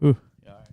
Ooh. Yeah. All right.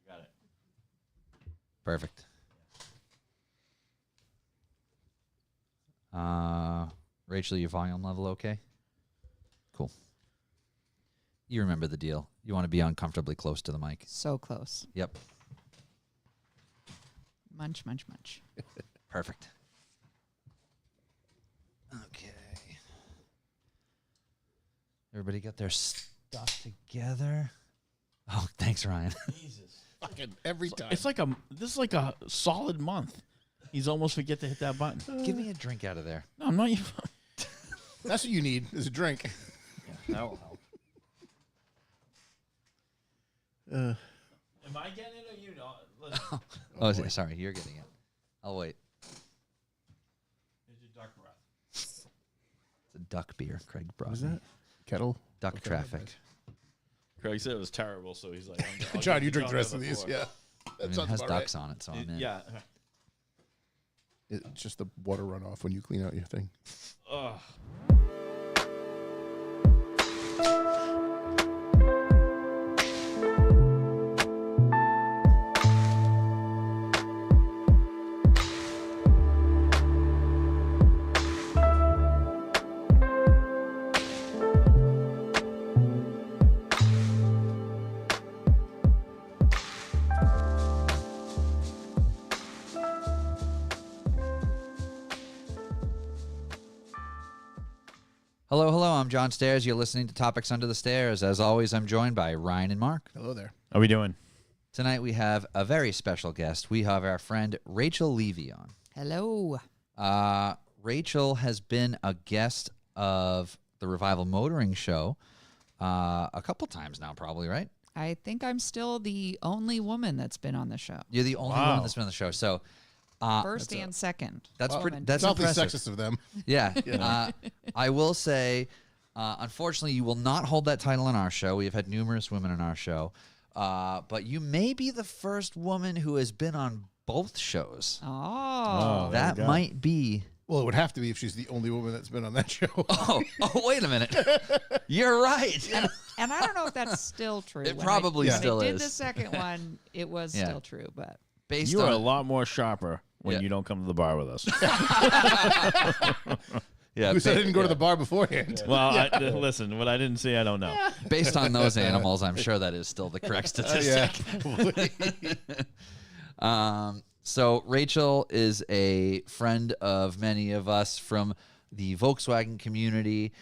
Got it. Perfect. Rachel, your volume level okay? Cool. You remember the deal. You want to be uncomfortably close to the mic. So close. Yep. Munch, munch, munch. Perfect. Okay. Everybody got their stuff together? Oh, thanks, Ryan. Jesus. Fucking every time. This is like a solid month. He's almost forget to hit that button. Give me a drink out of there. No, I'm not even. That's what you need is a drink. That will help. Am I getting it or you not? Oh, sorry, you're getting it. I'll wait. Here's your dark breath. It's a duck beer, Craig brought. What is me. that? Kettle? Duck traffic. Craig said it was terrible, so he's like, I'll John, give you drink John the rest of another these. pour. Yeah. I mean, it has ducks on it, so I'm in. Yeah. It's just the water runoff when you clean out your thing. Ugh. Hello, hello. I'm John Stairs. You're listening to Topics Under the Stairs. As always, I'm joined by Ryan and Mark. Hello there. How are we doing? Tonight we have a very special guest. We have our friend Rachel Levey on. Hello. Rachel has been a guest of the Revival Motoring Show a couple times now, probably, right? I think I'm still the only woman that's been on the show. You're the only Wow. woman that's been on the show. So First and second. that's pretty. That's It's awfully impressive. sexist of them. Yeah. I will say, unfortunately, you will not hold that title on our show. We have had numerous women on our show. But you may be the first woman who has been on both shows. Oh. there That you go. might be. Well, it would have to be if she's the only woman that's been on that show. Oh, wait a minute. You're right. And I don't know if that's still true. It When probably when still I did is. the second one, it was Yeah. still true. But Based You are a on lot more sharper when Yeah. you don't come to the bar with us. yeah, Who said I didn't go to yeah. the bar beforehand? Well, listen, what I didn't see, I don't know. Based on those animals, I'm sure that is still the correct statistic. So Rachel is a friend of many of us from the Volkswagen community.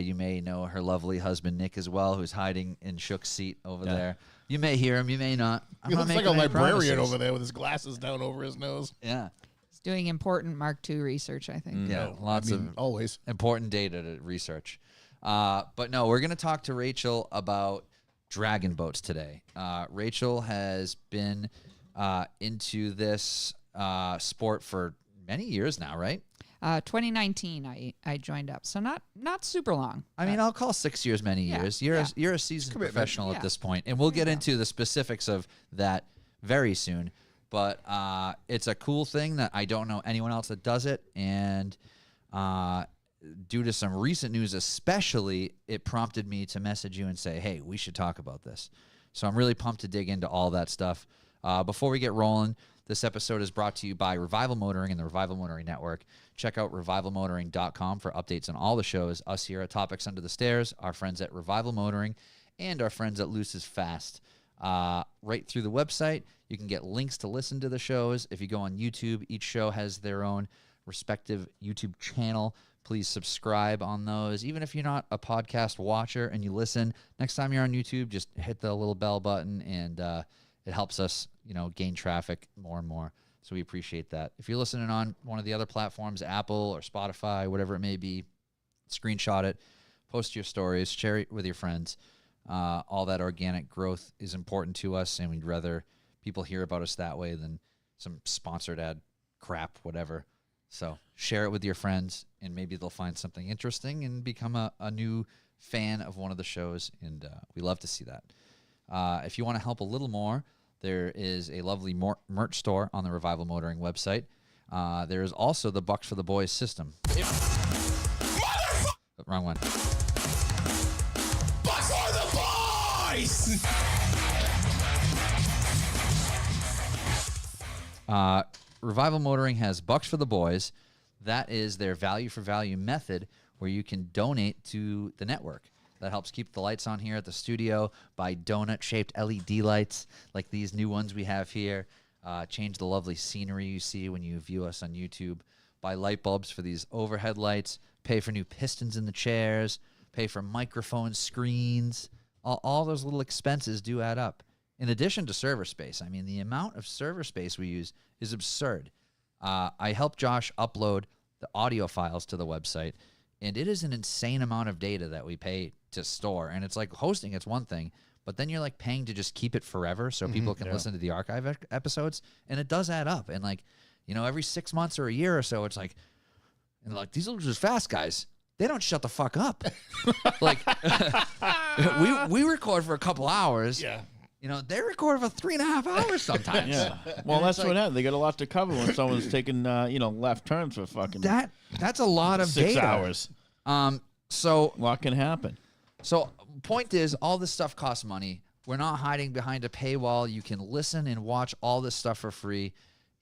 You may know her lovely husband Nick as well, who's hiding in Shook's seat over there. You may hear him, you may not. I'm He not looks like a making any librarian promises. over there with his glasses down over his nose. Yeah, he's doing important Mark II research, I think. yeah, No, lots I mean, of always. important data to research. But no, we're going to talk to Rachel about dragon boats today. Rachel has been into this sport for many years now, right? 2019, I joined up, so not super long. I mean, I'll call 6 years many Yeah, years. yeah. You're a seasoned commitment. professional at Yeah. this point, and we'll get into the specifics of that very soon. But it's a cool thing that I don't know anyone else that does it, and due to some recent news especially, it prompted me to message you and say, hey, we should talk about this. So I'm really pumped to dig into all that stuff. Before we get rolling, this episode is brought to you by Revival Motoring and the Revival Motoring Network. Check out revivalmotoring.com for updates on all the shows, us here at Topics Under the Stairs, our friends at Revival Motoring, and our friends at Loose is Fast. Right through the website, you can get links to listen to the shows. If you go on YouTube, each show has their own respective YouTube channel. Please subscribe on those. Even if you're not a podcast watcher and you listen, next time you're on YouTube, just hit the little bell button, and it helps us, gain traffic more and more. So we appreciate that. If you're listening on one of the other platforms, Apple or Spotify, whatever it may be, screenshot it, post your stories, share it with your friends. All that organic growth is important to us, and we'd rather people hear about us that way than some sponsored ad crap, whatever. So share it with your friends, and maybe they'll find something interesting and become a new fan of one of the shows, and we love to see that. If you want to help a little more, there is a lovely merch store on the Revival Motoring website. There is also the Bucks for the Boys system. Wrong one. Bucks for the boys! Revival Motoring has Bucks for the Boys. That is their value for value method where you can donate to the network. That helps keep the lights on here at the studio, buy donut-shaped LED lights like these new ones we have here, change the lovely scenery you see when you view us on YouTube. buy light bulbs for these overhead lights, pay for new pistons in the chairs, pay for microphones, screens. All those little expenses do add up. In addition to server space, I mean, the amount of server space we use is absurd. I helped Josh upload the audio files to the website, and it is an insane amount of data that we pay to store. And it's like hosting, it's one thing, but then you're like paying to just keep it forever so people can listen to the archive episodes, and it does add up. And like, you know, every 6 months or a year or so, it's like, and like, these are just fast guys. They don't shut the fuck up. Like, we record for a couple hours. Yeah. You know, they record for 3.5 hours sometimes. Yeah. Well, that's what happens. They got a lot to cover when someone's taking, left turns for fucking That's a lot of 6 data. hours. So A lot can happen. So point is, all this stuff costs money. We're not hiding behind a paywall. You can listen and watch all this stuff for free.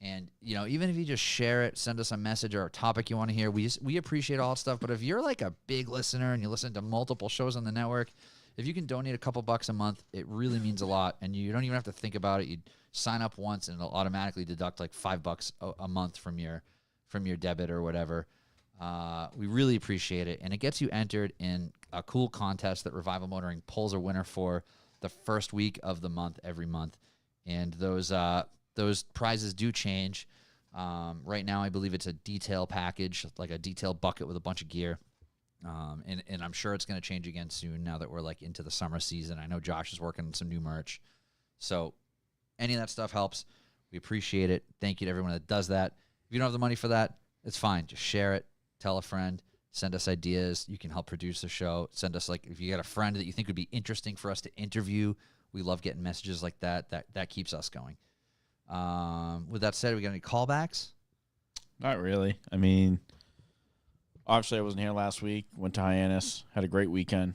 And, you know, even if you just share it, send us a message or a topic you want to hear, we appreciate all that stuff. But if you're like a big listener and you listen to multiple shows on the network, if you can donate a couple bucks a month, it really means a lot. And you don't even have to think about it. You sign up once and it'll automatically deduct like $5 a month from your debit or whatever. We really appreciate it. And it gets you entered in a cool contest that Revival Motoring pulls a winner for the first week of the month every month. And those prizes do change. Right now, I believe it's a detail package, like a detail bucket with a bunch of gear. And I'm sure it's going to change again soon now that we're like into the summer season. I know Josh is working on some new merch. So any of that stuff helps. We appreciate it. Thank you to everyone that does that. If you don't have the money for that, it's fine. Just share it. Tell a friend. Send us ideas. You can help produce the show. Send us, like, if you got a friend that you think would be interesting for us to interview. We love getting messages like that. That keeps us going. With that said, we got any callbacks? Not really. I mean, obviously, I wasn't here last week. Went to Hyannis. Had a great weekend.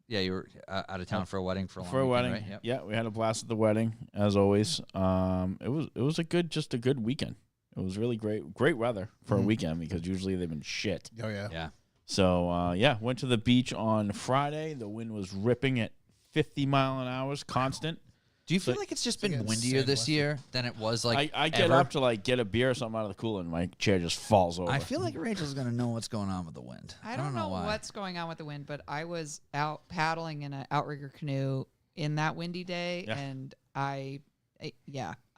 Yeah, you were out of town for a wedding for a long For a weekend, wedding. right? Yep. Yeah, we had a blast at the wedding, as always. It was a good weekend. It was really great weather for a weekend because usually they've been shit. Oh, yeah. Yeah. So, went to the beach on Friday. The wind was ripping at 50 mile an hour, constant. Do you feel like it's just been like windier insane this weather. year than it was like I get ever? up to like get a beer or something out of the cooler and my chair just falls over. I feel like Rachel's going to know what's going on with the wind. I don't know why. what's going on with the wind, but I was out paddling in an outrigger canoe in that windy day, Yeah. and I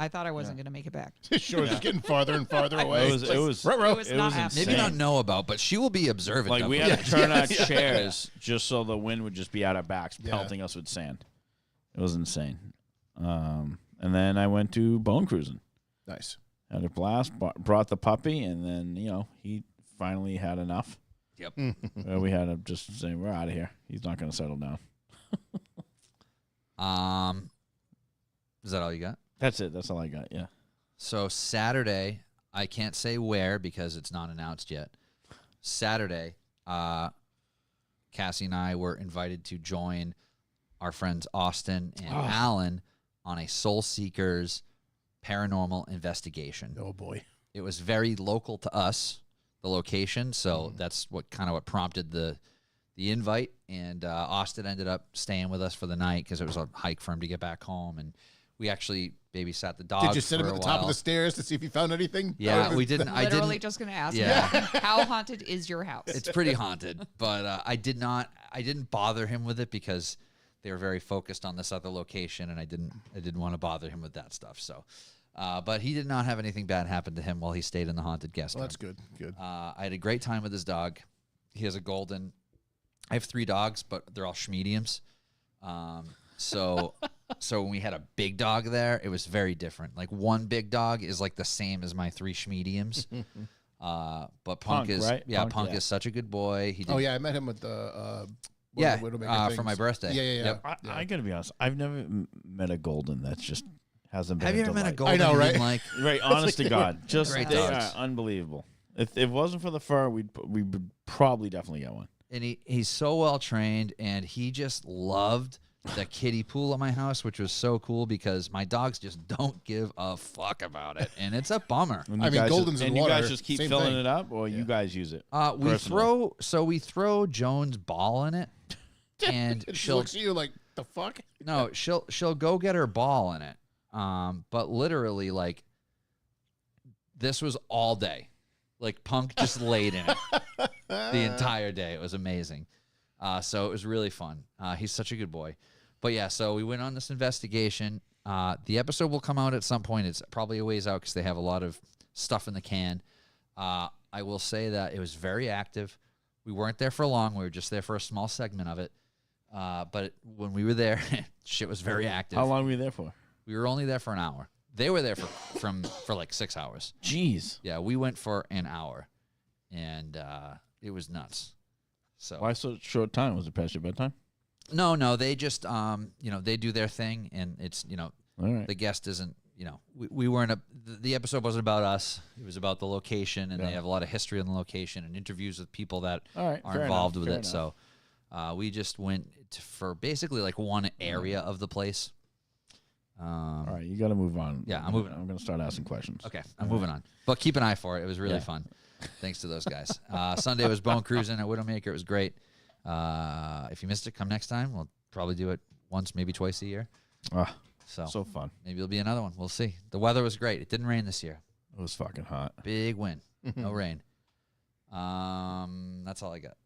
thought I wasn't going to make it back. Sure, just getting farther and farther away. It was It was not happening. Maybe not know about, but she will be observant. like of we it. had to turn our chairs just so the wind would just be at our backs, Yeah. pelting us with sand. It was insane. And then I went to bone cruising. Nice. Had a blast. Brought the puppy, and then he finally had enough. Yep. We had to just say we're out of here. He's not going to settle down. Is that all you got? That's it. That's all I got. Yeah. So Saturday, I can't say where because it's not announced yet. Saturday, Cassie and I were invited to join our friends Austin and Alan on a Soul Seekers paranormal investigation. Oh, boy. It was very local to us, the location, so that's what prompted the invite. And Austin ended up staying with us for the night because it was a hike for him to get back home, and we actually babysat the dog. Did you sit him for at a the top of while. the stairs to see if he found anything? Yeah, we didn't. I Literally didn't. just going to ask Yeah. you, how haunted is your house? It's pretty haunted, but I didn't bother him with it because they were very focused on this other location, and I didn't want to bother him with that stuff. So, but he did not have anything bad happen to him while he stayed in the haunted guest Well, room. that's good. Good. I had a great time with his dog. He has a golden. I have 3 dogs, but they're all schmediums. So when we had a big dog there, it was very different. Like one big dog is like the same as my 3 schmediums. But Punk is right? Punk yeah. is such a good boy. He did, Oh, yeah, I met him with the yeah, for my birthday. Yeah, yeah, yeah. Yep. I got to be honest. I've never met a golden that's just hasn't been. Have you ever met a delight. golden? I know, you right? didn't like? Right, honest to God, just Great they dogs. are unbelievable. If it wasn't for the fur, we would probably definitely get one. And he's so well trained, and he just loved the kiddie pool at my house, which was so cool because my dogs just don't give a fuck about it, and it's a bummer. And I you mean, guys Goldens just, in and you guys water, just keep same filling thing. it up, or you guys use it. We throw Joan's ball in it, and And she she'll looks at you like, the fuck? no, she'll go get her ball in it. But literally, like, this was all day. Like Punk just laid in it the entire day. It was amazing. So it was really fun. He's such a good boy. But yeah, so we went on this investigation. The episode will come out at some point. It's probably a ways out because they have a lot of stuff in the can. I will say that it was very active. We weren't there for long. We were just there for a small segment of it. But when we were there, shit was very active. How long were you there for? We were only there for an hour. They were there for like 6 hours. Jeez. Yeah, we went for an hour, and it was nuts. So Why so short time? Was it past your bedtime? No, they just they do their thing, and it's All right. the guest isn't we weren't the episode wasn't about us. It was about the location, and they have a lot of history on the location and interviews with people that All right. are Fair involved enough, with fair it. enough. So we just went for basically like one area of the place. All right, you got to move on. Yeah, I'm moving on. I'm going to start asking questions. Okay, I'm moving on. But keep an eye for it. It was really fun. Thanks to those guys. Sunday was Bone Cruising at Widowmaker. It was great. If you missed it, come next time. We'll probably do it once, maybe twice a year. Ah, So so fun. maybe it'll be another one. We'll see. The weather was great. It didn't rain this year. It was fucking hot. Big win. No rain. That's all I got.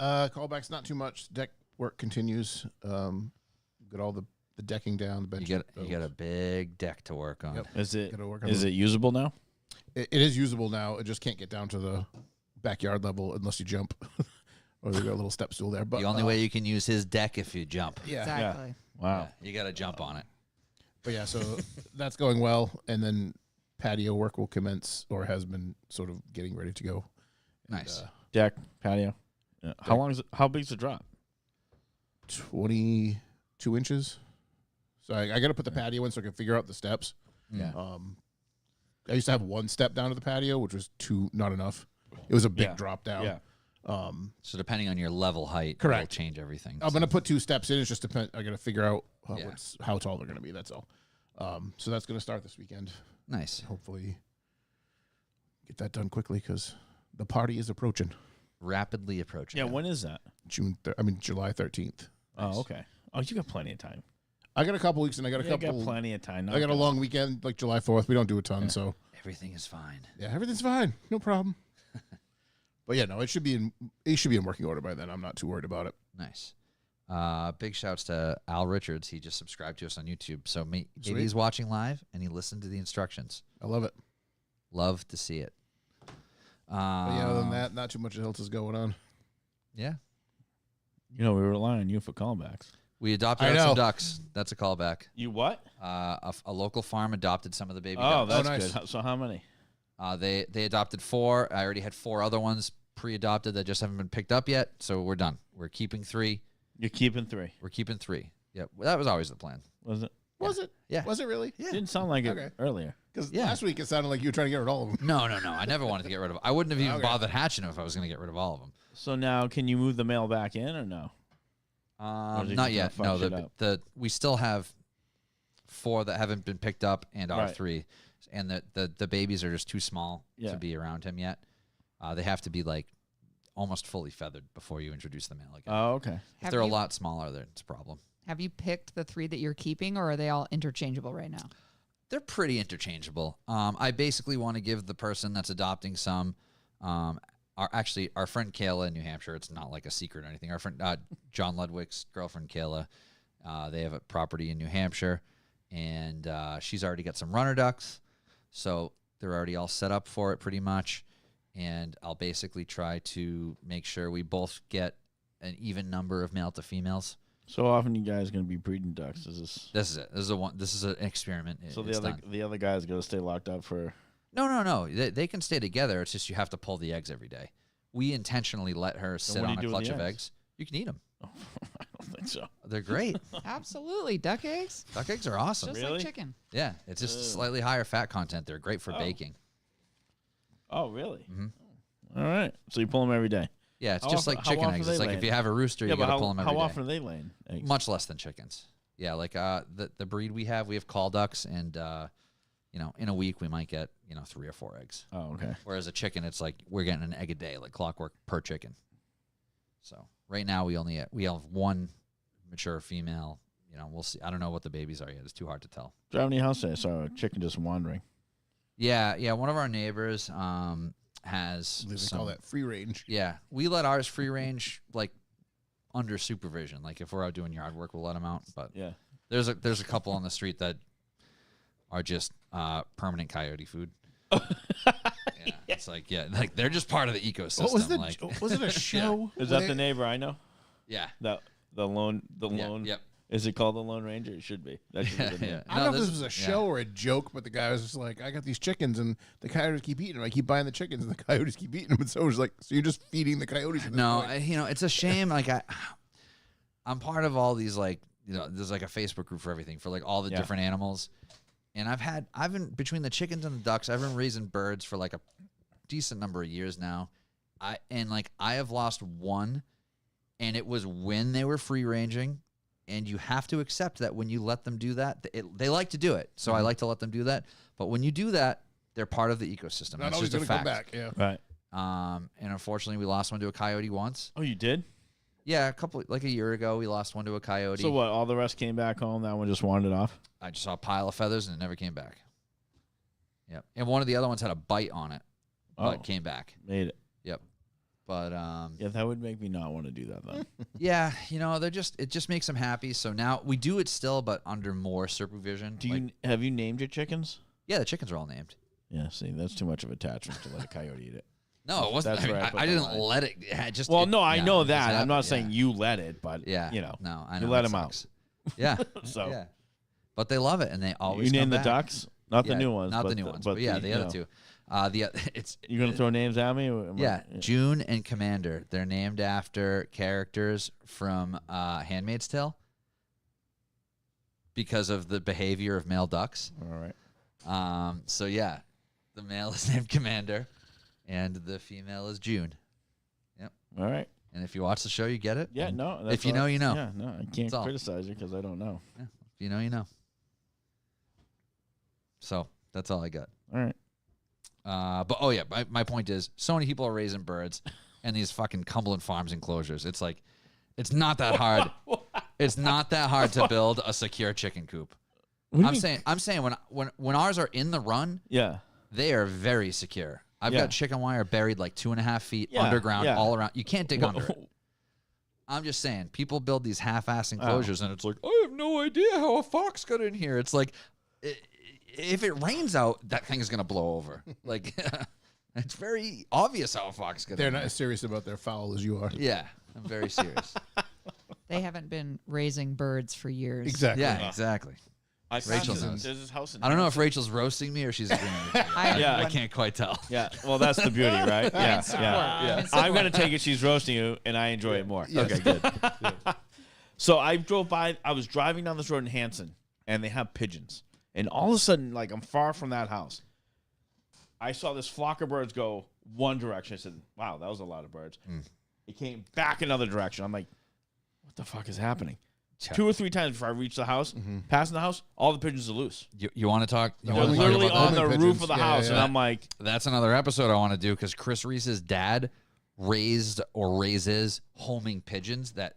Callbacks, not too much. Deck work continues. Got all the decking down. The bench. You got a big deck to work on. Yep. Is it Gotta work on is the- it usable now? It is usable now. It just can't get down to the backyard level unless you jump, or they got a little step stool there. But The only way you can use his deck if you jump. yeah, Exactly. Wow. Yeah, you got to jump on it. but yeah. So that's going well, and then patio work will commence, or has been sort of getting ready to go. And, Nice. Deck, patio. Yeah. How long is it? How big's the drop? 22 inches. So I got to put the patio in so I can figure out the steps. Yeah. I used to have one step down to the patio, which was not enough. It was a big Yeah. drop down. Yeah. So depending on your level height, Correct. will change everything. I'm So- gonna put 2 steps in. It's just depend. I got to figure out Yeah. how tall they're gonna be. That's all. So that's gonna start this weekend. Nice. Hopefully, get that done quickly because the party is approaching. Rapidly approaching. Yeah. When is that? July 13th. Oh, okay. Oh, you got plenty of time. I got a couple weeks, and I got a You couple. got plenty of time. I got a long weekend, like July 4th. We don't do a ton, so Everything is fine. yeah, everything's fine, no problem. But yeah, no, it should be in working order by then. I'm not too worried about it. Nice. Big shouts to Al Richards. He just subscribed to us on YouTube. So maybe Sweet. he's watching live and he listened to the instructions. I love it. Love to see it. But yeah, other than that, not too much else is going on. Yeah. You know, we rely on you for callbacks. We adopted I out some know. ducks. That's a callback. You what? A local farm adopted some of the baby Oh, ducks. that's nice. good. So how many? They adopted 4. I already had 4 other ones pre-adopted that just haven't been picked up yet. So we're done. We're keeping 3. You're keeping 3. We're keeping 3. Yep. Well, that was always the plan. Was it? Was it? Yeah. Was it really? Yeah. Didn't sound like it Okay. earlier. Because Yeah. last week it sounded like you were trying to get rid of all of them. No. I never wanted to get rid of. I wouldn't have even Okay. bothered hatching them if I was going to get rid of all of them. So now, can you move the mail back in or no? is he Not just yet. gonna No, fuck shit up? we still have 4 that haven't been picked up, and our Right. 3, and the babies are just too small Yeah. to be around him yet. They have to be like almost fully feathered before you introduce the male again. Oh, okay. If Have they're a you- lot smaller, then it's a problem. Have you picked the 3 that you're keeping, or are they all interchangeable right now? They're pretty interchangeable. I basically want to give the person that's adopting some, our friend Kayla in New Hampshire. It's not like a secret or anything. Our friend John Ludwig's girlfriend Kayla, they have a property in New Hampshire, and she's already got some runner ducks, so they're already all set up for it pretty much. And I'll basically try to make sure we both get an even number of male to females. So often you guys going to be breeding ducks? Is this? This is it. This is an experiment. So It's done. the other guys got to stay locked up for. No. They can stay together. It's just you have to pull the eggs every day. We intentionally let her sit what do on you a do with clutch the of eggs? eggs. You can eat them. I don't think so. They're great. Absolutely. Duck eggs, Duck eggs are awesome. just Really? like chicken. Yeah, it's just Ugh. slightly higher fat content. They're great for Oh. baking. Oh, really? Mhm. All right. So you pull them every day. Yeah, it's How just often- like how chicken often eggs. are It's they like if laying? you have a rooster, Yeah, you but got to how, pull them every day. how often are they laying eggs? Much less than chickens. Yeah, like the breed we have call ducks, and in a week we might get 3 or 4 eggs. Oh, okay. Whereas a chicken, it's like we're getting an egg a day, like clockwork per chicken. So right now we have 1 mature female. We'll see. I don't know what the babies are yet. It's too hard to tell. Driving to your house today, I saw a chicken just wandering. Yeah. One of our neighbors has They some. call that free range. Yeah, we let ours free range like under supervision. Like if we're out doing yard work, we'll let them out. But Yeah. there's a couple on the street that are just permanent coyote food. It's like like they're just part of the ecosystem. What was like was it a show? Is that the neighbor I know? yeah, The lone. Yep. Is it called the Lone Ranger? It should be. That should be the name. I don't know if this was a show or a joke, but the guy was just like, I got these chickens and the coyotes keep eating them. I keep buying the chickens and the coyotes keep eating them. And so it was like, so you're just feeding the coyotes. At this No, point. it's a shame. Like I'm part of all these like there's like a Facebook group for everything for like all the different animals, and I've been between the chickens and the ducks. I've been raising birds for like a decent number of years now. I have lost one, and it was when they were free ranging. And you have to accept that when you let them do that, they like to do it. So I like to let them do that. But when you do that, they're part of the ecosystem. Not That's always just a going to fact. come back. Yeah. Right. And unfortunately, we lost one to a coyote once. Oh, you did? Yeah, a year ago, we lost one to a coyote. So what? All the rest came back home. That one just wandered off. I just saw a pile of feathers and it never came back. Yep. And one of the other ones had a bite on it, but came back. Made it. Yep. But Yeah, that would make me not want to do that then. yeah, it just makes them happy. So now we do it still, but under more supervision. Have you named your chickens? Yeah, the chickens are all named. Yeah. See, that's too much of attachment to let a coyote eat it. No, it wasn't. That's where I put I the didn't line. let it. Just Well, it- no, I yeah, know it just that. I'm happened, not yeah. saying you let it, but Yeah, you know, no, I know you let that them out. sucks. Yeah, So yeah, but they love it and they always. you come name the back. ducks, not the Yeah, new ones, not but the new ones, but yeah, the you other know. two. It's You gonna throw names at me? Or am I- yeah, June and Commander. They're named after characters from *Handmaid's Tale* because of the behavior of male ducks. All right. So yeah, the male is named Commander, and the female is June. All right. And if you watch the show, you get it. Yeah. And No. if you know, you know. Yeah. No, I can't That's all. criticize you because I don't know. If you know, you know. So that's all I got. All right. But oh yeah, my point is, so many people are raising birds, and these fucking Cumberland Farms enclosures. It's like, it's not that hard. It's not that hard to build a secure chicken coop. What do you I'm mean? saying when ours are in the run, Yeah. they are very secure. I've Yeah. got chicken wire buried like 2.5 feet Yeah, underground, yeah. all around. You can't dig under it. I'm just saying, people build these half-ass enclosures, and it's like, I have no idea how a fox got in here. It's like, if it rains out, that thing is gonna blow over. Like, it's very obvious how a fox got They're in not there. as serious about their fowl as you are. Yeah, I'm very serious. They haven't been raising birds for years. Exactly. Yeah, exactly. Rachel knows. There's this house in I don't know if Rachel's roasting me or she's agreeing with me. Yeah. I can't quite tell. Yeah. Well, that's the beauty, right? Yeah. support. Yeah. I'm in I'm support. gonna take it she's roasting you, and I enjoy it more. Yes. Okay. Good. So I drove by. I was driving down this road in Hanson, and they have pigeons. And all of a sudden, like I'm far from that house, I saw this flock of birds go one direction. I said, "Wow, that was a lot of birds." It came back another direction. I'm like, "What the fuck is happening?" 2 or 3 times before I reached the house, passing the house, all the pigeons are loose. You want to talk? You They're They're wanna talk literally about on that? the Homing roof pigeons. of the Yeah, house, yeah. and I'm like, That's another episode I want to do because Chris Reese's dad raised or raises homing pigeons that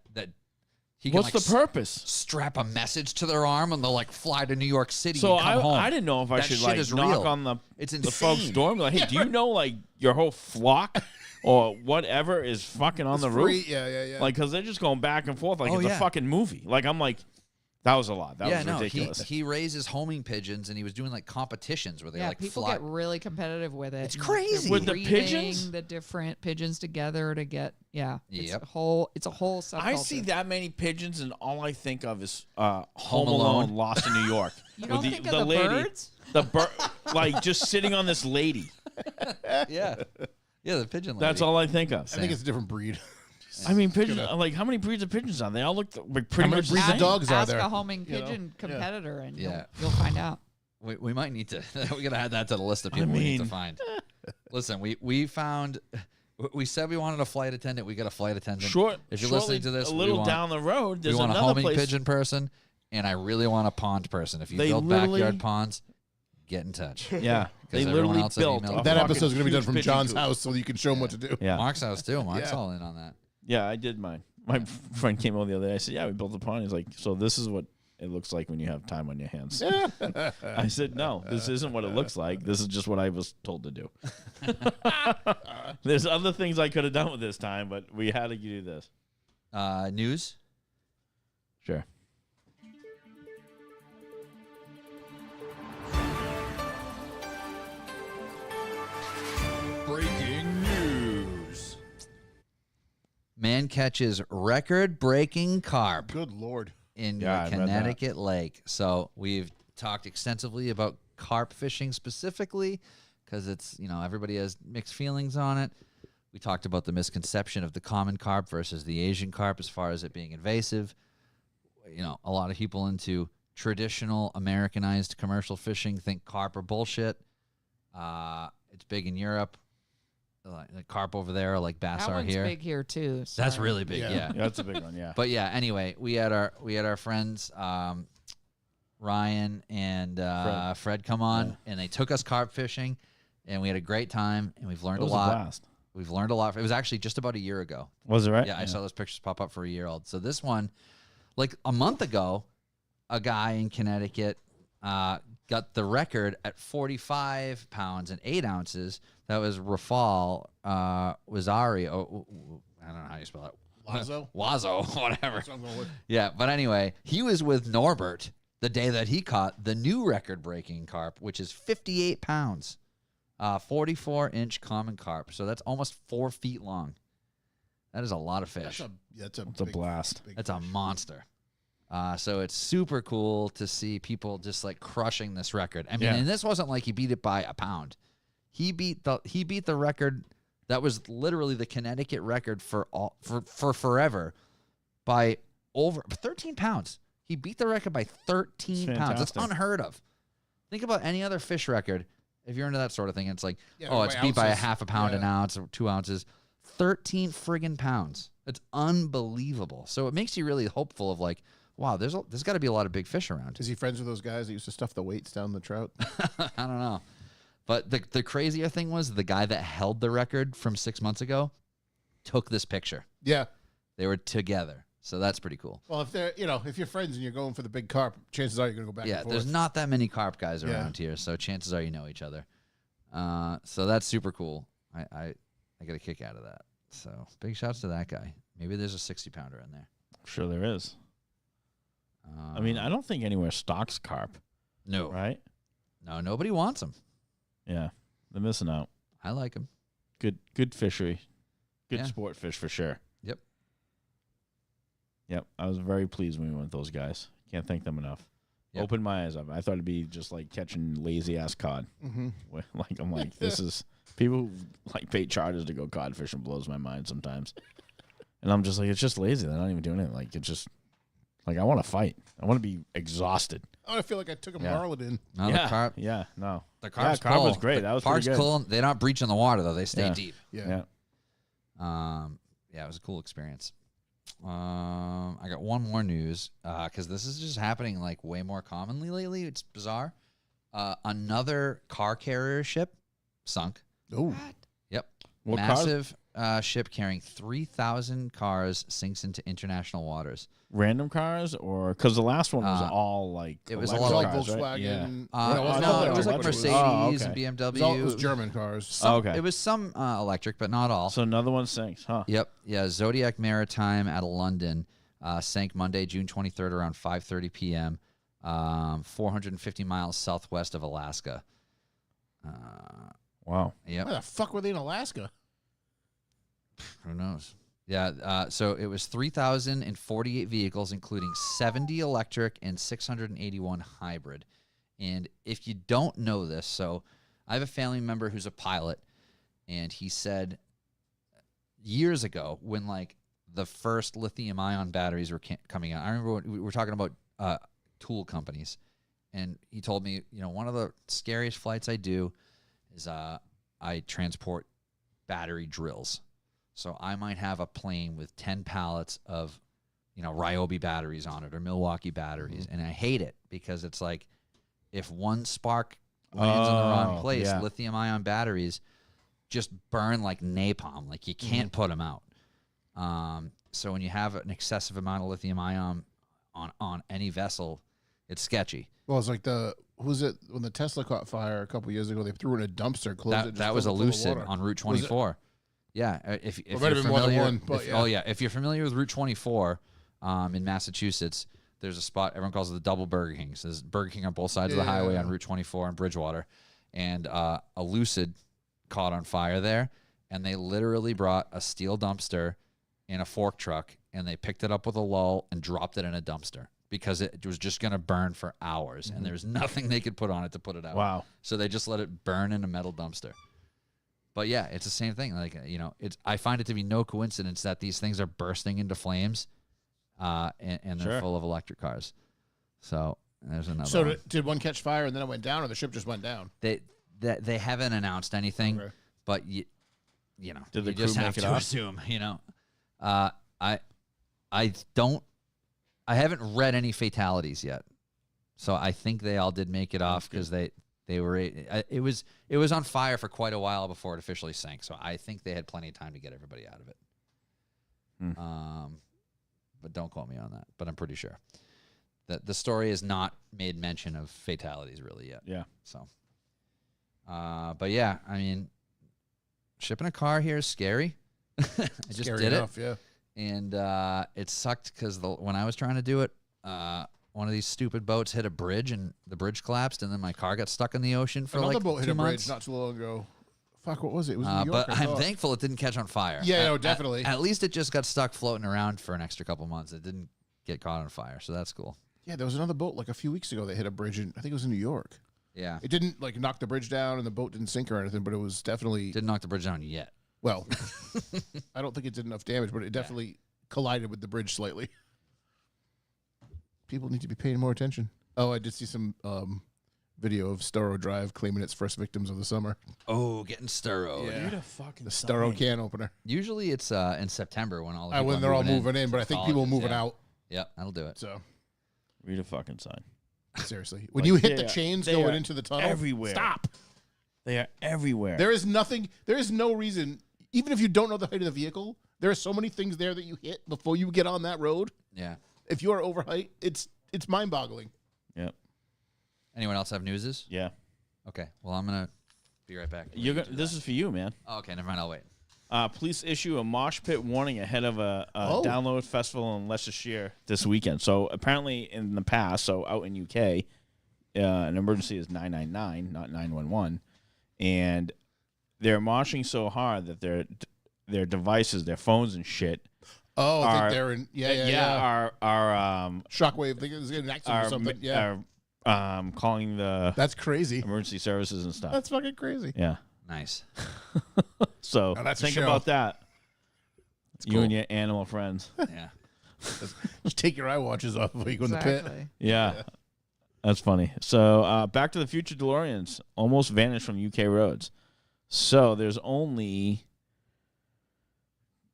he can "What's like the purpose?" strap a message to their arm and they'll like fly to New York City So and come home. I didn't know if I That should shit like is knock real. on the It's the folks' insane. door and be like, "Hey, do you know like your whole flock or whatever is fucking on the Free. roof?" Yeah. Like, because they're just going back and forth like Oh, it's yeah. a fucking movie. Like, I'm like, that was a lot. That yeah, was no, ridiculous. he raises homing pigeons and he was doing like competitions where they Yeah, like people fly. get really competitive with it. It's and crazy. they're With the breeding pigeons? the different pigeons together to get It's Yep. a whole subculture. I see that many pigeons, and all I think of is Home Alone. Alone, Lost in New York. You don't With think of the birds? The bird, like just sitting on this lady. yeah, the pigeon. Lady. That's all I think of. I think it's a different breed. I mean, pigeons. Like, how many breeds of pigeons are there? They all look like pretty How many much breeds the of same. dogs are Ask there? a homing You know? pigeon competitor, and Yeah. you'll find out. We might need to. We gotta add that to the list of people we need to mean- find. Listen, we found. We said we wanted a flight attendant. We got a flight attendant. Short. If you're shortly, listening to this, a we little want- down the road, We there's want a another homing place. pigeon person, and I really want a pond person. If you They build literally- backyard ponds, get in touch. Yeah, they everyone literally else had built emailed a That fucking episode's going to be done huge from pigeon John's coop. house so you can show him what to do. Yeah, Mark's house too. Mark's Yeah. all in on that. yeah, I did mine. My friend came over the other day. I said, "Yeah, we built a pond." He's like, "So this is what it looks like when you have time on your hands. I said, no, this isn't what it looks like. This is just what I was told to do. There's other things I could have done with this time, but we had to do this. News. Sure. Breaking news. Man catches record-breaking carp Good Lord. in Yeah, I read that. Connecticut Lake. So we've talked extensively about carp fishing specifically because it's, everybody has mixed feelings on it. We talked about the misconception of the common carp versus the Asian carp as far as it being invasive. A lot of people into traditional Americanized commercial fishing think carp are bullshit. It's big in Europe. Like carp over there are like bass That are one's here. big here too. That's sorry. really big, Yeah. yeah. Yeah, that's a big one, yeah. But yeah, anyway, we had our friends Ryan and Fred come on, and they took us carp fishing, and we had a great time, and we've learned It was a lot. blast. We've learned a lot. It was actually just about a year ago. Was it right? Yeah, I saw those pictures pop up for a year old. So this one, like a month ago, a guy in Connecticut got the record at 45 pounds and 8 ounces. That was Rafal Wazari. Oh, I don't know how you spell it. Lazo? Wazo, whatever. That's what I'm going with. Yeah, but anyway, he was with Norbert the day that he caught the new record-breaking carp, which is 58 pounds, 44-inch common carp. So that's almost 4 feet long. That is a lot of fish. That's a It's a blast. That's a monster. So it's super cool to see people just like crushing this record. I mean, Yeah. and this wasn't like he beat it by a pound. He beat the record that was literally the Connecticut record for forever by over 13 pounds. He beat the record by 13 It's pounds. That's fantastic. unheard of. Think about any other fish record. If you're into that sort of thing, it's like, Yeah, oh, by it's beat by a ounces. half a pound an Yeah. ounce or 2 ounces. 13 friggin' pounds. It's unbelievable. So it makes you really hopeful of like, wow, there's got to be a lot of big fish around. Is he friends with those guys that used to stuff the weights down the trout? I don't know. But the crazier thing was the guy that held the record from 6 months ago took this picture. Yeah. They were together. So that's pretty cool. Well, if they're, if you're friends and you're going for the big carp, chances are you're going to go back Yeah, and forth. there's not that many carp guys Yeah. around here, so chances are you know each other. So that's super cool. I get a kick out of that. So big shouts to that guy. Maybe there's a 60-pounder in there. I'm sure there is. I mean, I don't think anywhere stocks carp, No. right? No, nobody wants them. Yeah, they're missing out. I like them. Good fishery. Good Yeah. sport fish for sure. Yep. Yep, I was very pleased when we went with those guys. Can't thank them enough. Yep. Opened my eyes up. I thought it'd be just like catching lazy ass cod. Mm-hmm. I'm like, this is people who like pay charters to go cod fishing blows my mind sometimes. And I'm just like, it's just lazy. They're not even doing it. Like it's just like I want to fight. I want to be exhausted. I feel like I took a Yeah. marlin in. No, yeah, the carp. yeah, no. The carp's carp cool. was great. The That was carp's pretty good. cool. They're not breaching the water though. They stay Yeah. deep. Yeah. Yeah. Yeah, it was a cool experience. I got one more news because this is just happening like way more commonly lately. It's bizarre. Another car carrier ship sunk. Oh, Yep. What cars? Massive ship carrying 3,000 cars sinks into international waters. Random cars or because the last one was Uh, all like it was a it lot was of all electric cars, right? Yeah. Volkswagen. No, it was like electric. Mercedes Oh, okay. and BMW. It was German cars. Okay. It was some electric, but not all. So another one sinks, huh? Yep. Yeah. Zodiac Maritime out of London sank Monday, June 23rd around 5:30 p.m. 450 miles southwest of Alaska. Wow. Yep. Why the fuck were they in Alaska? Who knows? Yeah. So it was 3,048 vehicles, including 70 electric and 681 hybrid. And if you don't know this, so I have a family member who's a pilot, and he said years ago when like the first lithium ion batteries were coming out, I remember when we were talking about tool companies, and he told me, one of the scariest flights I do is I transport battery drills. So I might have a plane with 10 pallets of, Ryobi batteries on it or Milwaukee batteries, and I hate it because it's like if one spark lands in the wrong place, yeah. lithium-ion batteries just burn like napalm. Like you can't put them out. So when you have an excessive amount of lithium-ion on any vessel, It's sketchy. Well, it's like who was it when the Tesla caught fire a couple years ago? They threw it in a dumpster, closed it. That was a Lucid on Route 24. Yeah, if might you're have been more than familiar, one, but if you're familiar with Route 24 in Massachusetts, there's a spot everyone calls it the double Burger King. So there's Burger King on both sides of the highway on Route 24 in Bridgewater, and a Lucid caught on fire there, and they literally brought a steel dumpster in a fork truck, and they picked it up with a lull and dropped it in a dumpster because it was just going to burn for hours, and there's nothing they could put on it to put it out. Wow. So they just let it burn in a metal dumpster. But yeah, it's the same thing. Like, I find it to be no coincidence that these things are bursting into flames, and they're full of electric cars. So there's another. So one. did one catch fire and then it went down, or the ship just went down? They haven't announced anything, but you know, Did the you crew just make have it to off? assume. I haven't read any fatalities yet, so I think they all did make it off because they were. It was on fire for quite a while before it officially sank. So I think they had plenty of time to get everybody out of it. But don't quote me on that. But I'm pretty sure that the story has not made mention of fatalities really yet. Yeah. So, but yeah, I mean, shipping a car here is scary. I just Scary did enough, it, yeah. and it sucked because when I was trying to do it, one of these stupid boats hit a bridge and the bridge collapsed, and then my car got stuck in the ocean for Another like boat hit 2 a months. bridge not too long ago. Fuck, what was it? It was in New York. But I I'm thought. thankful it didn't catch on fire. Yeah, no, definitely. At least it just got stuck floating around for an extra couple months. It didn't get caught on fire, so that's cool. Yeah, there was another boat like a few weeks ago that hit a bridge, I think it was in New York. Yeah, It didn't like knock the bridge down, and the boat didn't sink or anything, but it was definitely didn't knock the bridge down yet. well. I don't think it did enough damage, but it definitely collided with the bridge slightly. People need to be paying more attention. Oh, I did see some video of Sturo Drive claiming its first victims of the summer. Oh, getting Sturo. Yeah. You're the fucking The Sturo can opener. Usually it's in September when all the people When are they're all moving moving in, but I think people colleges, moving yeah. out. Yep, that'll do it. So Read a fucking sign. seriously, when Like, you hit they the are- chains they going are into the tunnel, everywhere. Stop. They are everywhere. There is nothing. There is no reason. Even if you don't know the height of the vehicle, there are so many things there that you hit before you get on that road. Yeah. If you are over height, it's mind-boggling. Yep. Anyone else have newses? Yeah. Okay. Well, I'm gonna be right back. This is for you, man. Oh, okay, never mind. I'll wait. Police issue a mosh pit warning ahead of a download festival in Leicestershire this weekend. So apparently in the past, so out in UK, an emergency is 999, not 911, and they're moshing so hard that their devices, their phones and shit, Oh, I think they're in. Yeah. are Shockwave. They get an accident or something. Yeah. are calling the That's crazy. emergency services and stuff. That's fucking crazy. Yeah. Nice. So Now that's a think show. about that. You cool. and your animal friends. Yeah. Just take your eye watches off before you go in the pit. Exactly. Yeah. That's funny. So Back to the Future DeLoreans almost vanished from UK roads. So there's only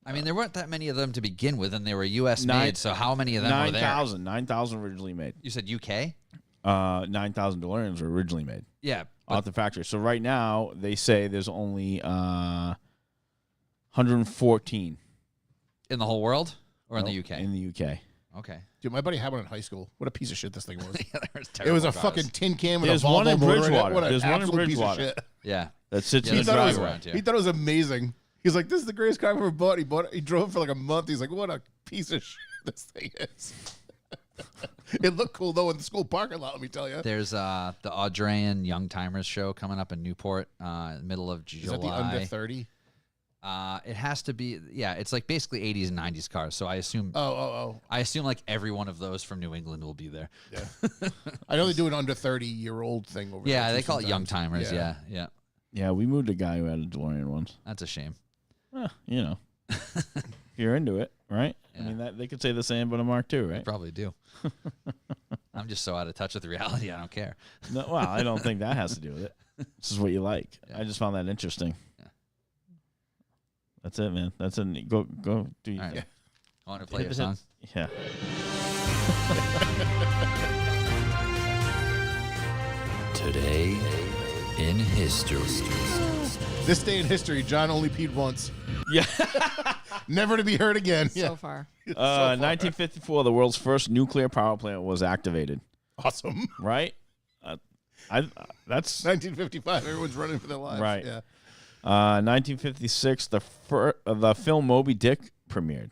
I mean, there weren't that many of them to begin with, and they were U.S. Nine- made. So how many of them were there? 9,000. 9,000 originally made. You said UK? 9,000 DeLoreans were originally made Yeah. out the factory. So right now they say there's only 114 In the whole world or in the Nope, UK? In the UK. Okay. Dude, my buddy had one in high school. What a piece of shit this thing was. Yeah, there It was a terrible fucking cars. tin can with There's a one Volvo in motor in it. Bridgewater. What an There's one in absolute piece of Bridgewater. shit. Yeah. That sits Yeah, in He the thought, it was, driveway. around here. he thought it was amazing. He's like, this is the greatest car I've ever bought. He drove for like a month. He's like, what a piece of shit this thing is. It looked cool, though, in the school parking lot, let me tell you. There's the Audrey Young Timers show coming up in Newport, middle of July. Is that the under 30? It has to be, yeah. It's like basically 80s and 90s cars. So I assume, Oh. I assume like every one of those from New England will be there. Yeah. I know they do an under 30-year-old thing over there. Yeah, too they call it Young sometimes. Timers. Yeah. Yeah, we moved a guy who had a DeLorean once. That's a shame. You know, if you're into it, right? I Yeah. mean, that they could say the same about a Mark II, I right? probably do. I'm just so out of touch with reality. I don't care. No, well, I don't think that has to do with it. This is what you like. Yeah. I just found that interesting. Yeah. That's it, man. That's it. Go do your All right. thing. I want to play your Hit- song. Yeah. Today in history. This day in history, John only peed once. Yeah. Never to be heard again. So far. 1954, the world's first nuclear power plant was activated. Awesome. right? That's 1955. Everyone's running for their lives. Right. Yeah. 1956. The film Moby Dick premiered.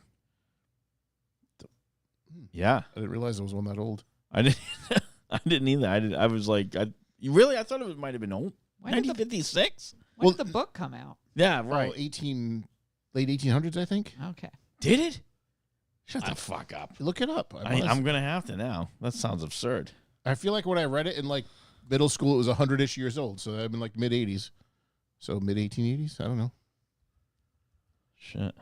Yeah, I didn't realize it was one that old. I didn't. I didn't either. I was like, really? I thought it might have been old. When did the- 1956. When did the book come out? Yeah, Right. right. Late 1800s, I think. Okay. Did it? Shut the fuck up. Look it up. I'm gonna have to now. That sounds absurd. I feel like when I read it in like middle school, it was 100-ish years old. So that'd been like mid 80s. So mid 1880s. I don't know. Shit.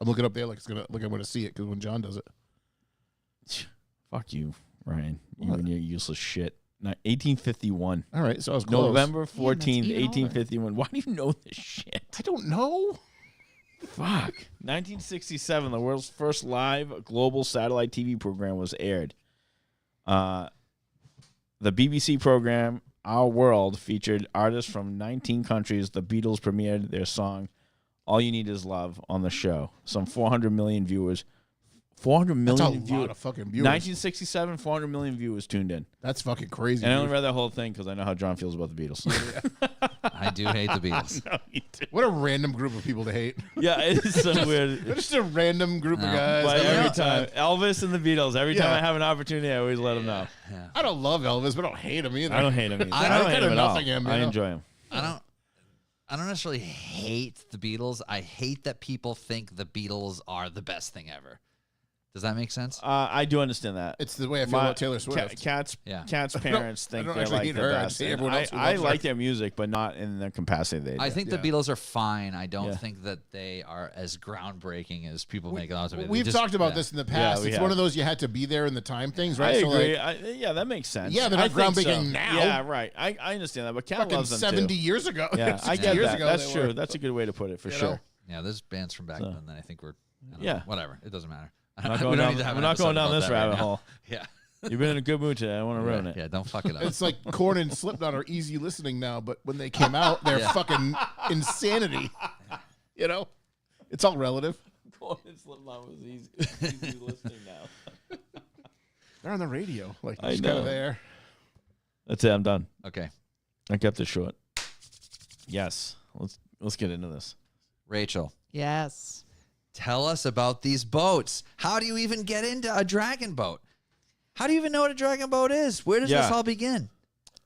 I'm looking up there like I'm gonna see it because when John does it. Fuck you, Ryan. You What? and your useless shit. 1851. All right, so I was close. November Damn, 14th, that's even older. 1851. Why do you know this shit? I don't know. Fuck. 1967, the world's first live global satellite TV program was aired. The BBC program, Our World, featured artists from 19 countries. The Beatles premiered their song, All You Need Is Love, on the show. Some 400 million viewers. 400 That's a million lot viewers. of fucking viewers. 1967, 400 million viewers tuned in. That's fucking crazy. And I only dude. read that whole thing because I know how John feels about the Beatles. I do hate the Beatles. No, you do. What a random group of people to hate. Yeah, it is so They're weird. just a random group of No. guys. But that every like- time, Elvis and the Beatles, every time Yeah. I have an opportunity, I always let them know. I don't love Elvis, but I don't hate him either. I don't hate him either. I I don't don't hate kinda him at all. nothing him, you I know? enjoy him. I don't necessarily hate the Beatles. I hate that people think the Beatles are the best thing ever. Does that make sense? I do understand that. It's the way I feel about Taylor Swift. Cat's Yeah. parents think don't they're actually like hate the her. I best. hate And everyone else who I loves like her. their music, but not in the capacity they do. I think the Yeah. Beatles are fine. I don't Yeah. think that they are as groundbreaking as people make it out to be. They We've just- talked about yeah. this in the past. we It's have. one of those you had to be there in the time things, I right? agree. So like, Yeah, that makes sense. Yeah, they're I not think groundbreaking so. now. Yeah, right. I understand that, but Cat fucking loves them 70 too. years ago. Yeah, 60 I get years that. ago That's they true. were. That's a good way to put it, for You sure. know? Yeah, there's bands from back So- then that I think were. I don't Yeah. know, whatever. It doesn't matter. We're not We going don't down, need to have we're an not going episode down about this that right rabbit now. hole. Yeah. You've been in a good mood today. I don't want to ruin it. Yeah, don't fuck it up. It's like Korn and Slipknot are easy listening now, but when they came out, they're Yeah. fucking insanity. You know? It's all relative. Slipknot was easy listening now. They're on the radio. Like, I just kind know. of there. That's it. I'm done. Okay. I kept it short. Yes. Let's get into this. Rachel, Yes. tell us about these boats. How do you even get into a dragon boat? How do you even know what a dragon boat is? Where does Yeah. this all begin?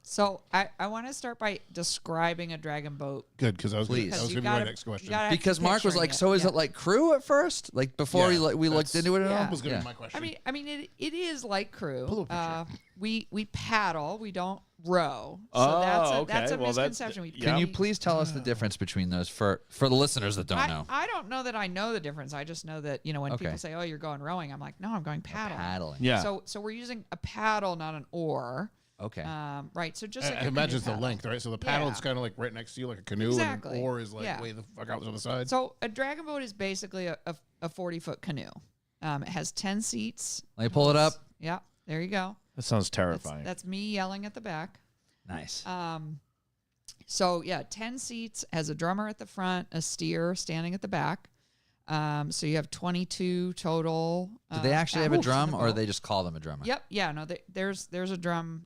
So I want to start by describing a dragon boat. Good, because that was Please. going to you be my gotta- next question. you gotta have Because some Mark was picturing like, "So is yeah. it like crew at first? Like before Yeah, we looked that's- into it at yeah. all?" That was going to Yeah. be my question. I mean, it is like crew. Pull up a picture. We paddle. We don't row. So Oh, that's a okay. that's a Well, that's- misconception. We yeah. Can you we- please tell us the difference between those for the listeners that don't know? I don't know that I know the difference. I just know that when Okay. people say, "Oh, you're going rowing," I'm like, "No, I'm going paddling." Paddling. Yeah. So we're using a paddle, not an oar. Okay. Right. So just like I a imagine canoe it's the paddle. length, right? So the paddle is Yeah. kind of like right next to you, like a canoe, Exactly. and an oar is like Yeah. way the fuck out to the side. So a dragon boat is basically a 40-foot canoe. It has 10 seats. Let me pull it up. Yeah, there you go. That sounds That's, terrifying. that's me yelling at the back. Nice. So yeah, 10 seats, has a drummer at the front, a steer standing at the back. So you have 22 total. Do they actually have a paddles in drum, the or boat. they just call them a drummer? Yep. Yeah. No. There's a drum.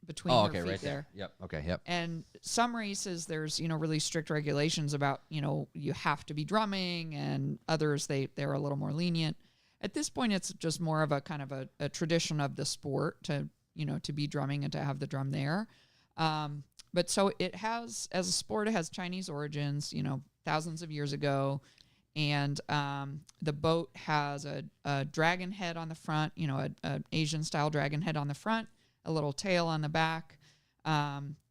Between Oh, your okay, feet right there. there. Yep. Okay. Yep. And some races, there's really strict regulations about you have to be drumming, and others they're a little more lenient. At this point, it's just more of a kind of a tradition of the sport to be drumming and to have the drum there. But so it has, as a sport, it has Chinese origins, thousands of years ago. And the boat has a dragon head on the front, an Asian style dragon head on the front, a little tail on the back.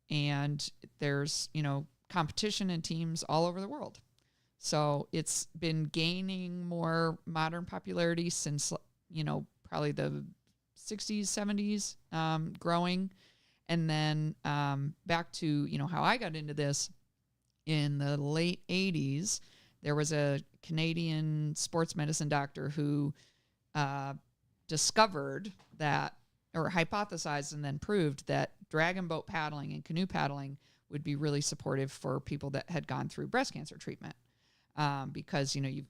And there's, competition and teams all over the world. So it's been gaining more modern popularity since, probably the 60s, 70s, growing. And then back to, how I got into this in the late 80s, there was a Canadian sports medicine doctor who discovered that, or hypothesized and then proved that dragon boat paddling and canoe paddling would be really supportive for people that had gone through breast cancer treatment. Because, you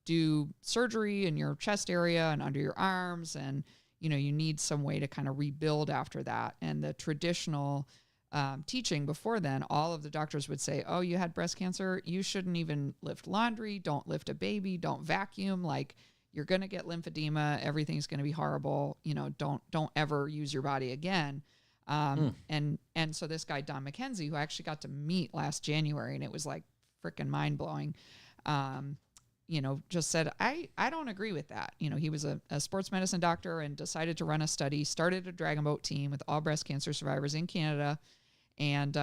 do surgery in your chest area and under your arms, and, you need some way to kind of rebuild after that. And the traditional teaching before then, all of the doctors would say, oh, you had breast cancer, you shouldn't even lift laundry, don't lift a baby, don't vacuum, like you're going to get lymphedema, everything's going to be horrible, don't ever use your body again. And so this guy, Don McKenzie, who I actually got to meet last January, and it was like freaking mind blowing, just said, I don't agree with that. He was a sports medicine doctor and decided to run a study, started a dragon boat team with all breast cancer survivors in Canada, and,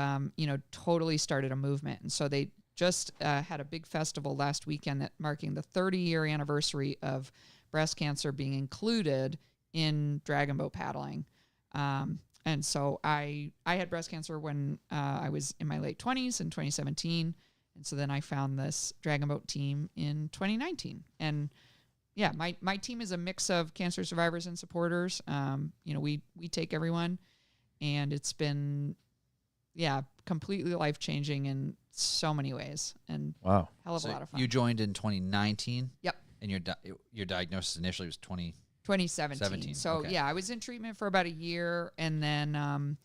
totally started a movement. And so they just had a big festival last weekend that marking the 30-year anniversary of breast cancer being included in dragon boat paddling. And so I had breast cancer when I was in my late 20s in 2017. And so then I found this dragon boat team in 2019. And yeah, my team is a mix of cancer survivors and supporters. We take everyone, and it's been, completely life-changing in so many ways, and Wow. hell of a lot of fun. You joined in 2019? Yep. And your diagnosis initially was 2017. 17, So okay. yeah, I was in treatment for about a year, and then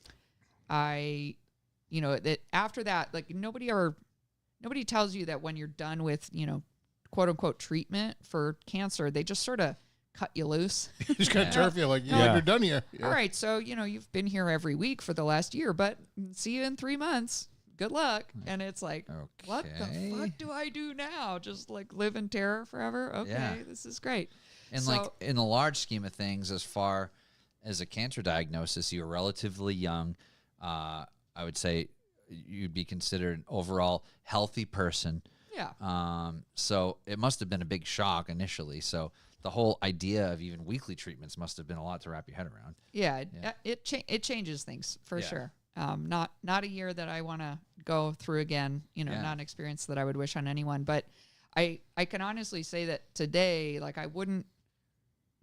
after that, like nobody tells you that when you're done with, quote unquote treatment for cancer, they just sort of cut you loose. Just kind of turf you like, Yeah. you're done here. Yeah. All right, so you've been here every week for the last year, but see you in 3 months. Good luck. And it's like, what the Okay. fuck do I do now? Just like live in terror forever? Okay, Yeah. this is great. And So- like in the large scheme of things, as far as a cancer diagnosis, you're relatively young. I would say you'd be considered an overall healthy person. Yeah. So it must have been a big shock initially. So the whole idea of even weekly treatments must have been a lot to wrap your head around. Yeah, it changes things for Yeah. sure. Not a year that I want to go through again. Yeah. Not an experience that I would wish on anyone. But I can honestly say that today, like I wouldn't.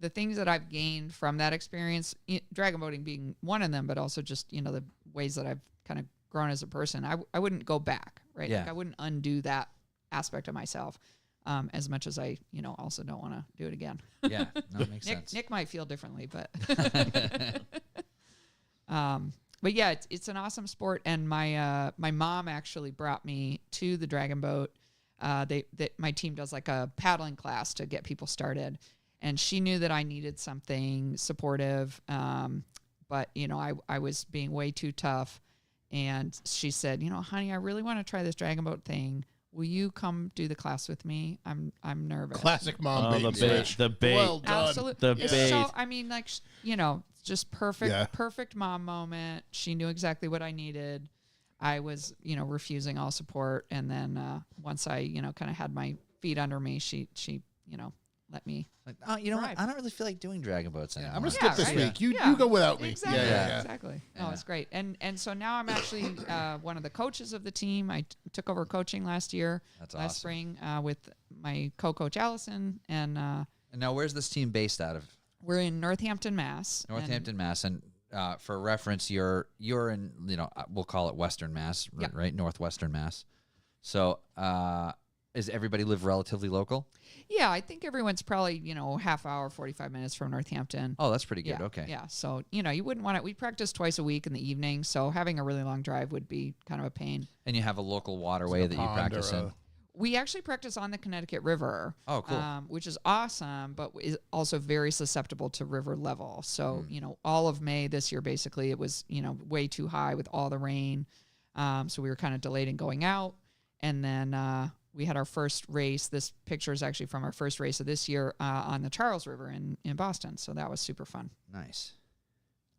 The things that I've gained from that experience, dragon boating being one of them, but also just the ways that I've kind of grown as a person. I wouldn't go back, right? Yeah. Like I wouldn't undo that aspect of myself. As much as I, also don't want to do it again. Yeah, no, it makes sense. Nick might feel differently, but but yeah, it's an awesome sport. And my mom actually brought me to the dragon boat. My team does like a paddling class to get people started, and she knew that I needed something supportive. But I was being way too tough, and she said, honey, I really want to try this dragon boat thing. Will you come do the class with me? I'm nervous. Classic mom Oh, bait. the switch. bait. The bait. Well done. Absolutely. The Yeah. bait. So I mean, like just perfect, Yeah. perfect mom moment. She knew exactly what I needed. I was, refusing all support, and then once I, kind of had my feet under me, she, let me. Like, oh, you know Right. what? I don't really feel like doing dragon boats anymore. I'm gonna Yeah, skip this right. week. You Yeah. go without me. Exactly. Yeah. Exactly. No, Yeah. it's great. And so now I'm actually one of the coaches of the team. I took over coaching last That's last awesome. spring, with my co-coach Allison, and And now, where's this team based out of? we're in Northampton, Mass. and- Northampton, Mass. And for reference, you're in, we'll call it Western Mass, Yep. right? Northwestern Mass. So does everybody live relatively local? Yeah, I think everyone's probably, half hour, 45 minutes from Northampton. Oh, that's pretty good. Yeah, Okay. Yeah. So, you wouldn't want it. We practice twice a week in the evening. So having a really long drive would be kind of a pain. And you have a local waterway Like a that you pond practice or in. We actually practice on the Connecticut River. Oh, cool. Which is awesome, but is also very susceptible to river level. So, all of May this year, basically, it was, way too high with all the rain. So we were kind of delayed in going out. And then we had our first race. This picture is actually from our first race of this year on the Charles River in Boston. So that was super fun. Nice.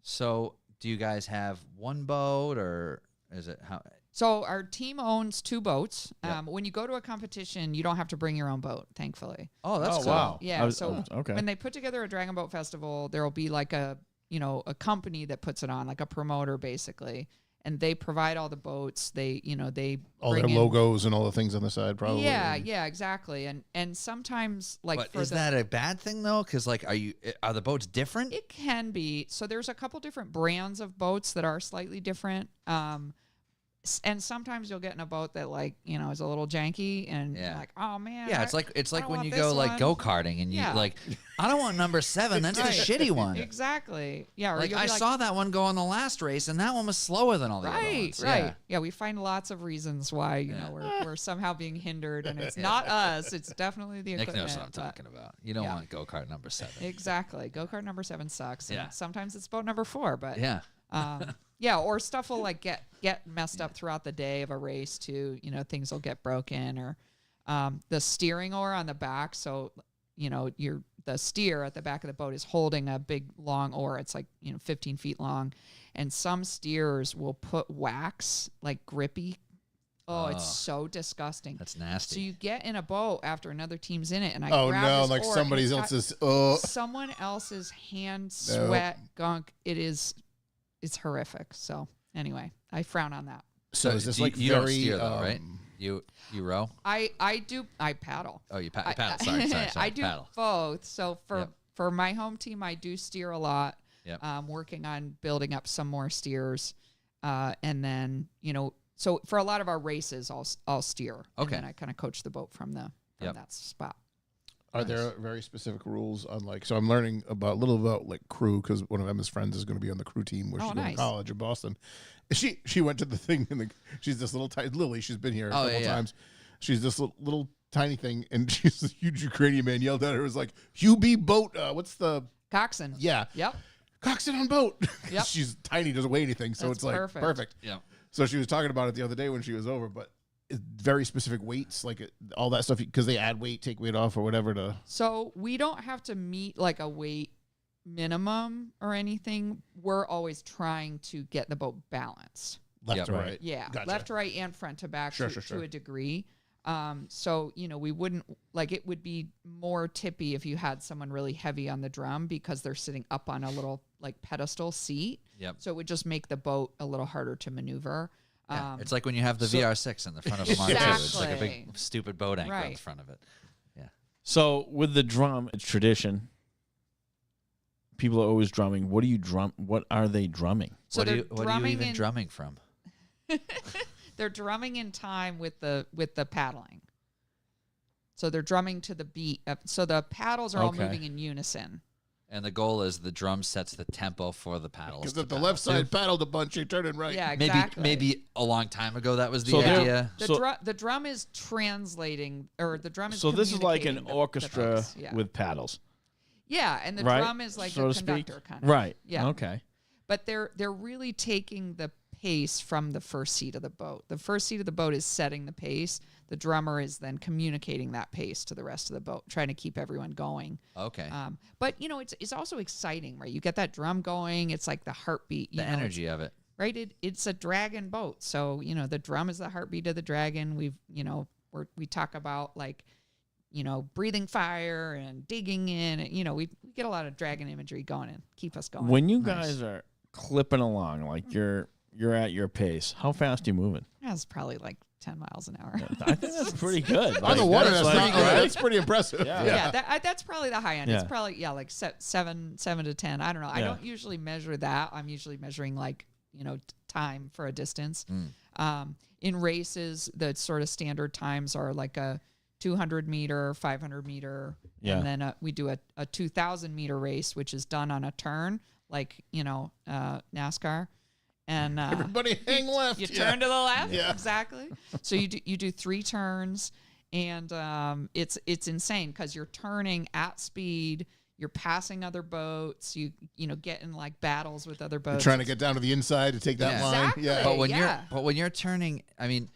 So do you guys have one boat, or is it how? So our team owns 2 boats. Yep. When you go to a competition, you don't have to bring your own boat, thankfully. Oh, that's Oh, cool. wow. Yeah, Okay. When they put together a Dragon Boat Festival, there will be like a company that puts it on, like a promoter basically, and they provide all the boats. They All their bring in- logos and all the things on the side, probably. Yeah, exactly. And sometimes like But for is that a bad thing though? Because like, are the boats different? it can be. So there's a couple different brands of boats that are slightly different. And sometimes you'll get in a boat that like, is a little janky and you're Yeah. like, oh man. Yeah, I it's like don't when want you this go like one. go karting and you Yeah. like, I don't want number 7. That's the Right. shitty one. Exactly. Yeah. Or Like you'll be I saw that one go on the last race, and that one was slower than all the other Right, ones. right. Yeah, we find lots of reasons why, we're somehow being hindered, and it's not us. It's definitely the Nick equipment. knows what I'm but- talking about. You don't yeah. want go kart number 7. Exactly. Go-kart number 7 sucks. And Yeah. sometimes it's boat number 4, but Yeah. yeah, or stuff will like get messed up throughout the day of a race too. Things will get broken, or the steering oar on the back. So, the steer at the back of the boat is holding a big long oar. It's like 15 feet long, and some steers will put wax like grippy. Oh, it's so disgusting. That's nasty. So you get in a boat after another team's in it, and I Oh grab no, this like oar, somebody and else's. someone else's hand sweat gunk. It's horrific. So anyway, I frown on that. So is this you, like you don't very steer though, right? You row? I paddle. Oh, you paddle. Sorry. I do paddle. both. So Yep. for my home team, I do steer a lot. Yep. Working on building up some more steers, and then so for a lot of our races, I'll steer. Okay. And then I kind of coach the boat from Yep. that spot. Are there very specific rules on like? So I'm learning a little about like crew because one of Emma's friends is going to be on the crew team where Oh, she's going nice. to college in Boston. She went to the thing and she's this little tiny Lily. She's been here a couple yeah. times. She's this little tiny thing, and she's this huge Ukrainian man yelled at her. It was like, "You be boat. What's the Coxswain. yeah? Yep. Coxswain on boat." Yep. She's tiny, doesn't weigh anything, so That's it's like perfect. Yeah. So she was talking about it the other day when she was over, but it's very specific weights, like all that stuff, because they add weight, take weight off, or whatever to. So we don't have to meet like a weight minimum or anything. We're always trying to get the boat balanced. Left Yeah, to right. right. Yeah, Gotcha. left to right and front to back Sure, to, sure, to sure. a degree. So we wouldn't like it would be more tippy if you had someone really heavy on the drum because they're sitting up on a little like pedestal seat. Yep. So it would just make the boat a little harder to maneuver. Yeah. It's like when you have the so- VR6 in the front of a Mark II. It's like a Exactly. big stupid boat anchor in Right. front of it. So with the drum, it's tradition. People are always drumming. What do you drum? What are they drumming? So what are they're you drumming even in, drumming from? They're drumming in time with the paddling. So they're drumming to the beat. So the paddles are all Okay. moving in unison. And the goal is the drum sets the tempo for the paddles. Because to if the paddle left to. side paddled a bunch, you turn it right. Yeah, exactly. Maybe a long time ago that was the So they're- idea. The drum is translating, or the drum is. So this is like an communicating the orchestra notes. Yeah. with paddles, Yeah, and the right? drum is like so a to speak? conductor kind of. Right. Yeah. Okay. But they're really taking the pace from the first seat of the boat. The first seat of the boat is setting the pace. The drummer is then communicating that pace to the rest of the boat, trying to keep everyone going. Okay. But it's also exciting, right? You get that drum going. It's like the heartbeat. The energy of it. Right? It's a dragon boat. So, the drum is the heartbeat of the dragon. We talk about like, breathing fire and digging in. And, we get a lot of dragon imagery going and keep us going. When you Nice. guys are clipping along, like you're at your pace, how fast are you moving? That's probably like 10 miles an hour. I think that's pretty good. On the water, that's that's, like- not, that's pretty impressive. Yeah. Yeah, that's probably the high end. It's Yeah. probably like 7 to 10. I don't know. I Yeah. don't usually measure that. I'm usually measuring like time for a distance. Mm. In races, the sort of standard times are like a 200 meter, 500 meter, Yeah. and then we do a 2,000 meter race, which is done on a turn, like NASCAR. And Everybody hang left. you yeah. turn to the left. Yeah. Exactly. So you do 3 turns, and it's insane because you're turning at speed. You're passing other boats. You get in like battles with other boats. Trying to get down to the inside to take that Yeah. line. Exactly. Yeah. But when you're turning, I mean,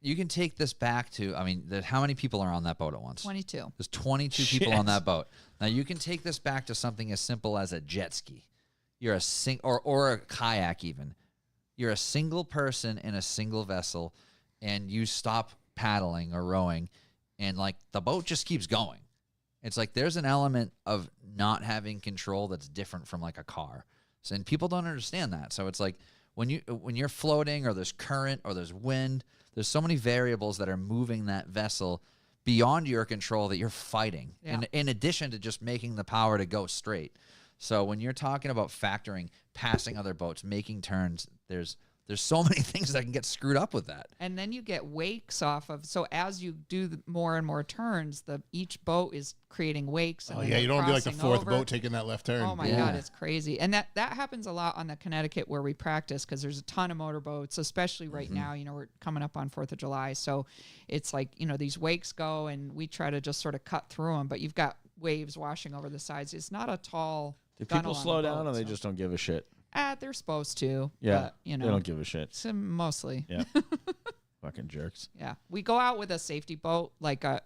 you can take this back to, I mean, how many people are on that boat at once? 22. There's 22 people on that boat. Now you can take this back to something as simple as a jet ski. You're or a kayak even. You're a single person in a single vessel, and you stop paddling or rowing, and like the boat just keeps going. It's like there's an element of not having control that's different from like a car. So, and people don't understand that. So it's like when you're floating or there's current or there's wind, there's so many variables that are moving that vessel beyond your control that you're fighting. Yeah. In addition to just making the power to go straight. So when you're talking about factoring, passing other boats, making turns, there's There's so many things that can get screwed up with that. And then you get wakes off of. So as you do more and more turns, each boat is creating wakes. And Oh then yeah, they're you don't want to be like the crossing fourth over. boat taking that left turn. Oh my Yeah. God, it's crazy. And that happens a lot on the Connecticut where we practice because there's a ton of motorboats, especially right now. You know, we're coming up on 4th of July. So it's like, you know, these wakes go and we try to just sort of cut through them, but you've got waves washing over the sides. It's not a tall. Do gunnel people on slow the down boat, or they so- just don't give a shit? They're supposed to. Yeah. But, you know, They don't give a shit. mostly. Yeah. Fucking jerks. Yeah, we go out with a safety boat, like a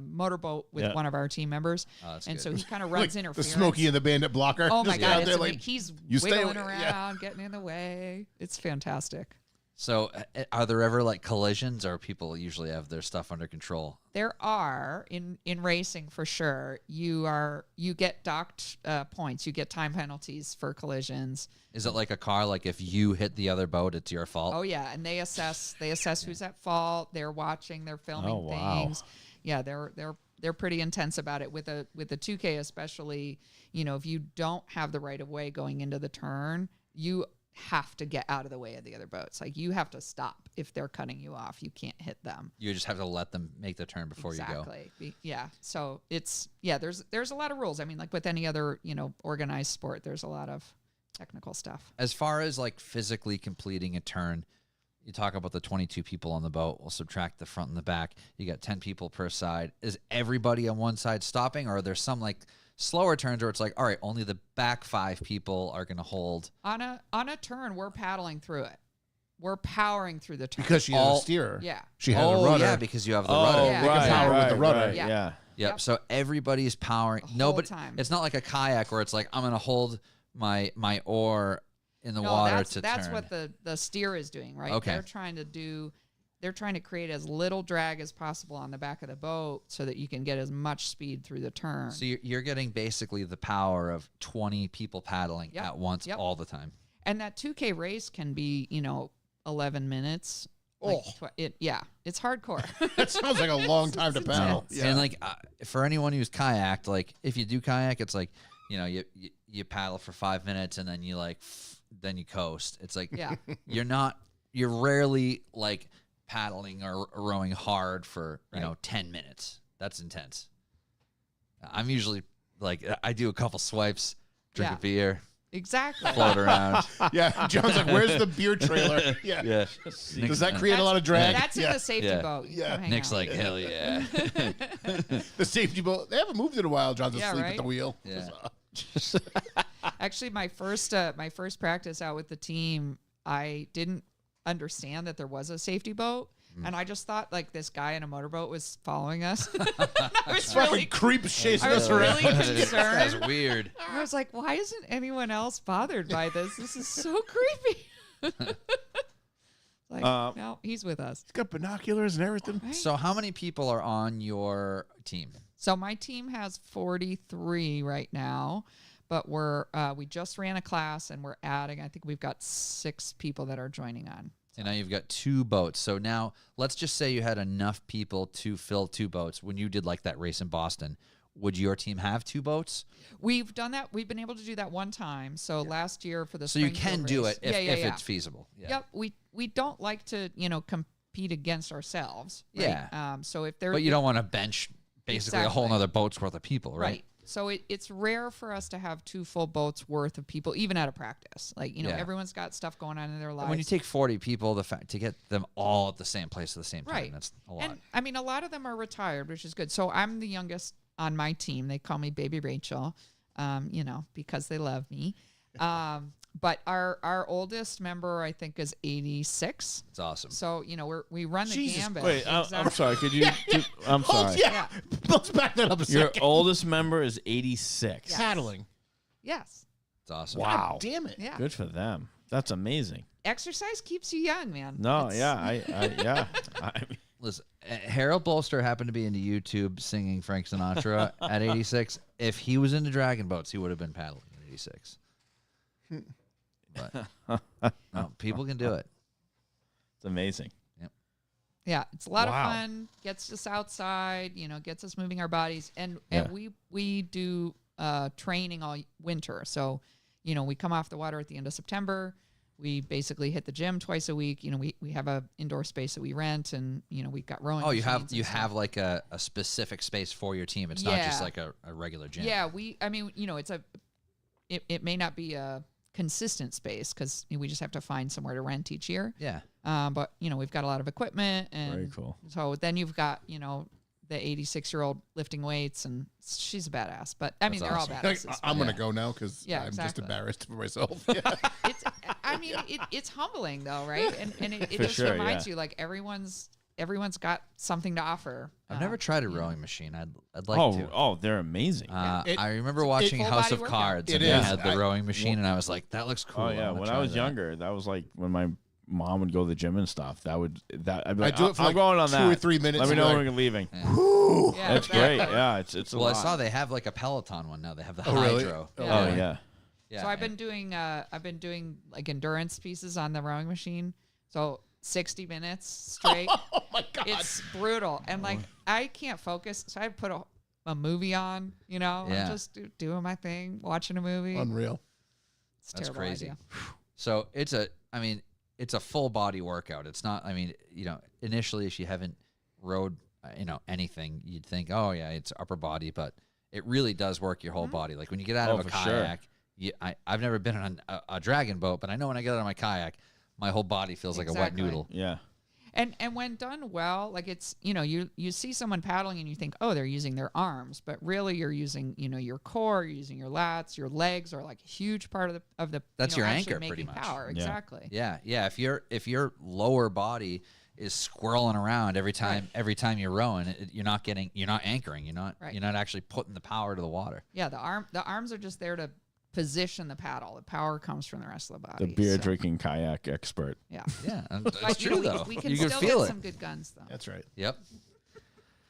motorboat with Yeah. one of our team members, Oh, that's and good. so he kind of Like runs the interference. Smokey and the Bandit blocker. Oh my Just God, out it's there he's you stay wiggling away- around, yeah. getting in the way. It's fantastic. So, are there ever like collisions, or people usually have their stuff under control? There are in racing for sure. You get docked points. You get time penalties for collisions. Is it like a car? Like if you hit the other boat, it's your fault. Oh yeah, and they assess who's at fault. They're watching. They're filming Oh, wow. things. Yeah, they're pretty intense about it. With a 2K especially, you know, if you don't have the right of way going into the turn, you have to get out of the way of the other boats. Like you have to stop if they're cutting you off. You can't hit them. You just have to let them make the turn before you go. Exactly. Yeah. So there's a lot of rules. I mean, like with any other, you know, organized sport, there's a lot of technical stuff. As far as like physically completing a turn, you talk about the 22 people on the boat. We'll subtract the front and the back. You got 10 people per side. Is everybody on one side stopping, or are there some like slower turns where it's like, all right, only the back 5 people are going to hold? On a turn, we're paddling through it. We're powering through the turn. Because she has All- a steerer. Yeah. She has a rudder. yeah, because you have the Oh, rudder. Yeah. right, Power with right, the rudder. right, Yeah. yeah. Yep. Yep. So everybody's powering. The No, whole but time. it's not like a kayak where it's like I'm going to hold my oar in the No, water that's to that's turn. what the steer is doing, right? Okay. They're trying to create as little drag as possible on the back of the boat so that you can get as much speed through the turn. So you're getting basically the power of 20 people paddling Yep. at once Yep. all the time. And that 2K race can be, 11 minutes. Like it's hardcore. That sounds like a long time to paddle. intense. Yeah. And like for anyone who's kayaked, like if you do kayak, it's like, you paddle for 5 minutes and then you then you coast. It's like Yeah. you're rarely like paddling or rowing hard for, Right. 10 minutes. That's intense. I'm usually like, I do a couple swipes, drink Yeah. a beer, Exactly. float around. Yeah, John's like, "Where's the beer trailer?" Yeah. Yeah. Does that create a lot of drag? That's in yeah. the safety Yeah. boat. You Yeah. come hang Nick's out. like, hell yeah. The safety boat. They haven't moved in a while. John's Yeah, asleep at right? the wheel. Yeah. Actually, my first practice out with the team, I didn't understand that there was a safety boat, and I just thought like this guy in a motorboat was following us. I was Fucking really, creeps chasing I was us around. really This guy's concerned. weird. I was like, why isn't anyone else bothered by this? This is so creepy. Like, no, he's with us. He's got binoculars and everything. Right? So how many people are on your team? So my team has 43 right now, but we just ran a class and we're adding. I think we've got 6 people that are joining on. And now you've got 2 boats. So now let's just say you had enough people to fill 2 boats. When you did like that race in Boston, would your team have 2 boats? We've done that. We've been able to do that one time. So last year for the So you Springfield can do race- it if yeah. it's feasible. Yeah. Yep. We don't like to compete against ourselves. Right? Yeah. So if they're But you don't want to bench basically a whole Exactly. nother boat's worth of people, right? right. So it's rare for us to have 2 full boats worth of people, even at a practice. Like Yeah. everyone's got stuff going on in their lives. And when you take 40 people, the fact to get them all at the same place at the same time, Right. that's a lot. And I mean, a lot of them are retired, which is good. So I'm the youngest on my team. They call me Baby Rachel, because they love me. But our oldest member, I think, is 86. It's awesome. So we run the Jesus gambit. Wait, I'm Exactly. sorry. Could you? I'm Oh, sorry. yeah. Let's back that up a Your second. oldest member is 86. Paddling. Yes. It's awesome. Wow. God damn it. Yeah. Good for them. That's amazing. Exercise keeps you young, man. No, It's- yeah, I mean, Listen, Harold Bolster happened to be into YouTube singing Frank Sinatra at 86. If he was into dragon boats, he would have been paddling at 86. But no, people can do it. it's amazing. Yeah, it's a lot Wow. of fun. Gets us outside, gets us moving our bodies, and Yeah. we do training all winter. So, we come off the water at the end of September. we basically hit the gym twice a week. You know, we have a indoor space that we rent, and you know, we've got rowing. Oh, you machines and have stuff. like a specific space for your team. It's not just Yeah. like a regular gym. Yeah, I mean, you know, it may not be a consistent space because we just have to find somewhere to rent each year. Yeah. But you know, we've got a lot of equipment, and Very cool. So then you've got, you know, the 86-year-old lifting weights, and she's a badass. But I mean, That's they're awesome. all Like, badasses. I'm Yeah. gonna go now because Yeah, I'm just exactly. embarrassed for myself. Yeah. I mean, it's humbling though, right? And it For just sure, reminds yeah. you like everyone's got something to offer. I've never tried a you know. rowing machine. I'd like to. Oh, they're amazing. It- I remember watching full House body of workout. Cards, It and they is. had the rowing machine, and I was like, "That looks cool." Oh yeah, wanna when I try was that. younger, that was like when my mom would go to the gym and stuff. I'd be like, do it for I'm like going on 2 that. or 3 minutes Let me and know be when like, we're leaving. Yeah, That's exactly. great. Yeah, it's a Well, I lot. saw they have like a Peloton one now. They have the Oh, really? hydro. Oh, Oh Yeah. yeah. Yeah. So I've been doing like endurance pieces on the rowing machine. So 60 minutes straight. Oh my god. It's brutal, and like I can't focus, so I put a movie on. You know, Yeah. I'm just doing my thing, watching a movie. Unreal. It's a That's terrible crazy. idea. So it's a full body workout. It's not. I mean, you know, initially if you haven't rowed, anything, you'd think, oh yeah, it's upper body, but it really does work your whole body. Like when you get out Oh, of a for sure. kayak, I've never been on a dragon boat, but I know when I get out of my kayak, my whole body feels like a wet Exactly. noodle. Yeah. And when done well, like it's, you know, you see someone paddling and you think, oh, they're using their arms, but really you're using, you know, your core, you're using your lats, your legs are like a huge part of the That's you know, your actually anchor, pretty making much. power. Yeah. Exactly. Yeah, yeah. If your lower body is swirling around every time you're rowing, you're not anchoring. You're not Right. you're not actually putting the power to the water. Yeah, the arms are just there to position the paddle. The power comes from the rest of the body. The beer so, drinking kayak expert. Yeah. Yeah, and But, it's you true know, though. we can You can still feel get it. some good guns though. That's right. Yep.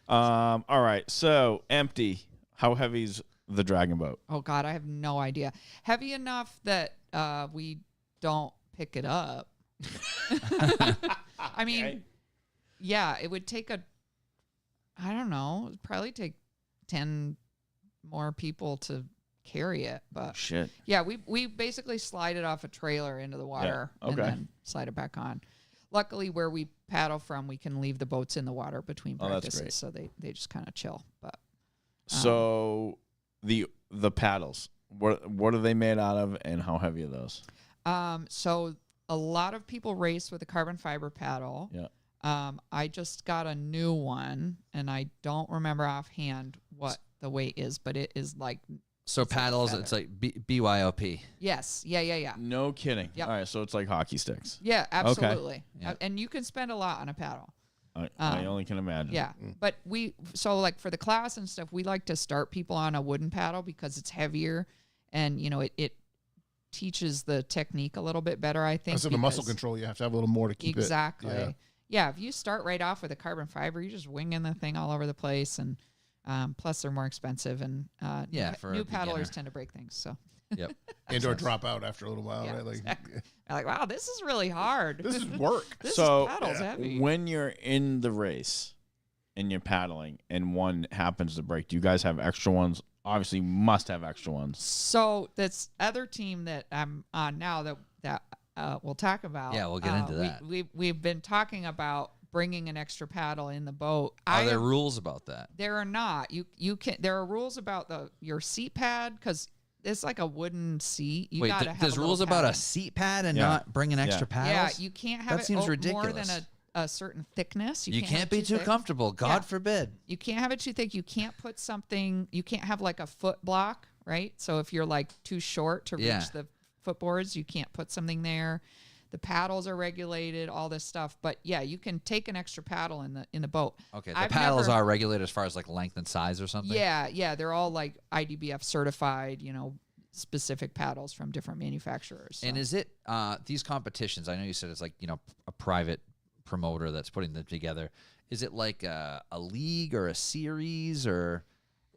All right. So empty. How heavy's the dragon boat? Oh God, I have no idea. Heavy enough that we don't pick it up. I mean, Okay. yeah, it would take I don't know, it'd probably take 10 more people to carry it. But Shit. yeah, we basically slide it off a trailer into the water and okay. then slide it back on. Luckily, where we paddle from, we can leave the boats in the water between Oh, that's practices, great. so they just kind of chill. But So the paddles. What are they made out of, and how heavy are those? so a lot of people race with a carbon fiber paddle. Yeah. I just got a new one, and I don't remember offhand what the weight is, but it is like So paddles, better. it's like BYOP. yes, yeah. No kidding. Yep. All right. So it's like hockey sticks. Yeah, absolutely. Yeah. And you can spend a lot on a paddle. I only can imagine. Yeah. But so like for the class and stuff, we like to start people on a wooden paddle because it's heavier and, you know, it teaches the technique a little bit better, I think. Because of the muscle because- control, you have to have a little more to keep Exactly. it. Yeah, if you start right off with a carbon fiber, you're just winging the thing all over the place, and plus they're more expensive, and Yeah, for a new paddlers beginner. tend to break things. So Yep. And or drop out after a little while, Yeah, right? Like, exactly. I'm like, wow, this is really hard. this is work. This So, paddle's heavy. when you're in the race and you're paddling and one happens to break, do you guys have extra ones? Obviously, you must have extra ones. So this other team that I'm on now that we'll talk about. Yeah, we'll get into that. We've been talking about bringing an extra paddle in the boat. Are there rules about that? There are not. You can. There are rules about your seat pad because it's like a wooden seat. You Wait, gotta have there's a little rules about a padding. seat pad and Yeah. not bringing extra Yeah, paddles? you can't have That it seems more ridiculous. than a certain thickness. You can't have be it too thick. comfortable. God Yeah. forbid. You can't have it too thick. You can't put something. You can't have like a foot block, right? So if you're like too short to Yeah. reach the footboards, you can't put something there. The paddles are regulated, all this stuff. But yeah, you can take an extra paddle in the boat. Okay, the I've paddles never- are regulated as far as like length and size or something? Yeah, they're all like IDBF certified, you know, specific paddles from different manufacturers. And so. is it these competitions? I know you said it's like, you know, a private promoter that's putting them together. Is it like a league or a series, or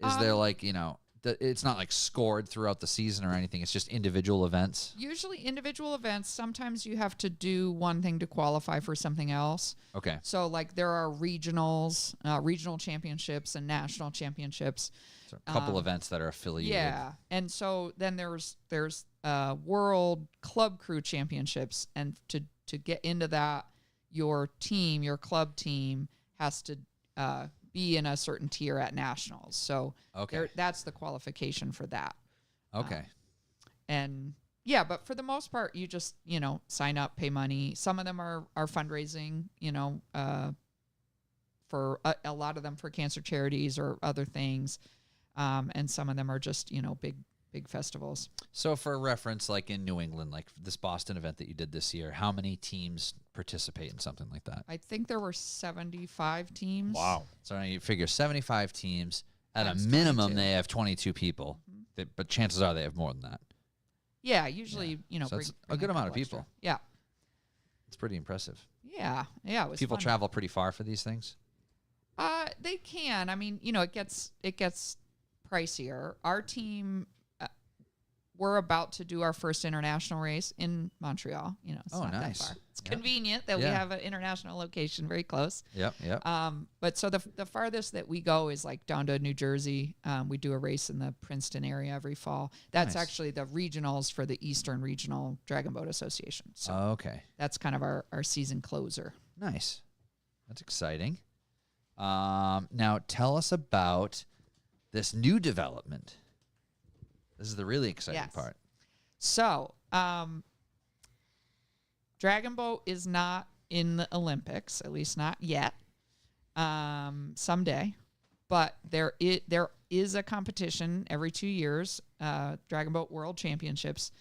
is there like, you know, it's not like scored throughout the season or anything. It's just individual events. Usually individual events. Sometimes you have to do one thing to qualify for something else. Okay. So like there are regionals, regional championships and national championships. So a couple events that are affiliated. Yeah. And so then there's world club crew championships, and to get into that, your club team has to be in a certain tier at nationals. So that's the qualification for that. Okay. And yeah, but for the most part, you just, sign up, pay money. Some of them are fundraising, for a lot of them for cancer charities or other things. And some of them are just, big festivals. So for reference, like in New England, like this Boston event that you did this year, how many teams participate in something like that? I think there were 75 teams. Wow. So now you figure 75 teams. At Times a minimum, 22. they have 22 people. But chances are they have more than that. Yeah, usually, So that's a bring good amount of couple extra. people. Yeah. It's pretty impressive. Yeah. Yeah, it was People fun. travel pretty far for these things. They can. I mean, it gets pricier. Our team, we're about to do our first international race in Montreal. It's Oh, not nice. that far. It's Yeah. convenient that we Yeah. have an international location very close. Yep. But so the farthest that we go is like down to New Jersey. We do a race in the Princeton area every fall. That's Nice. actually the regionals for the Eastern Regional Dragon Boat Association. So Okay. that's kind of our season closer. Nice. That's exciting. Now tell us about this new development. This is the really exciting Yes. part. So, Dragon Boat is not in the Olympics, at least not yet. Someday, but there is a competition every 2 years, Dragon Boat World Championships,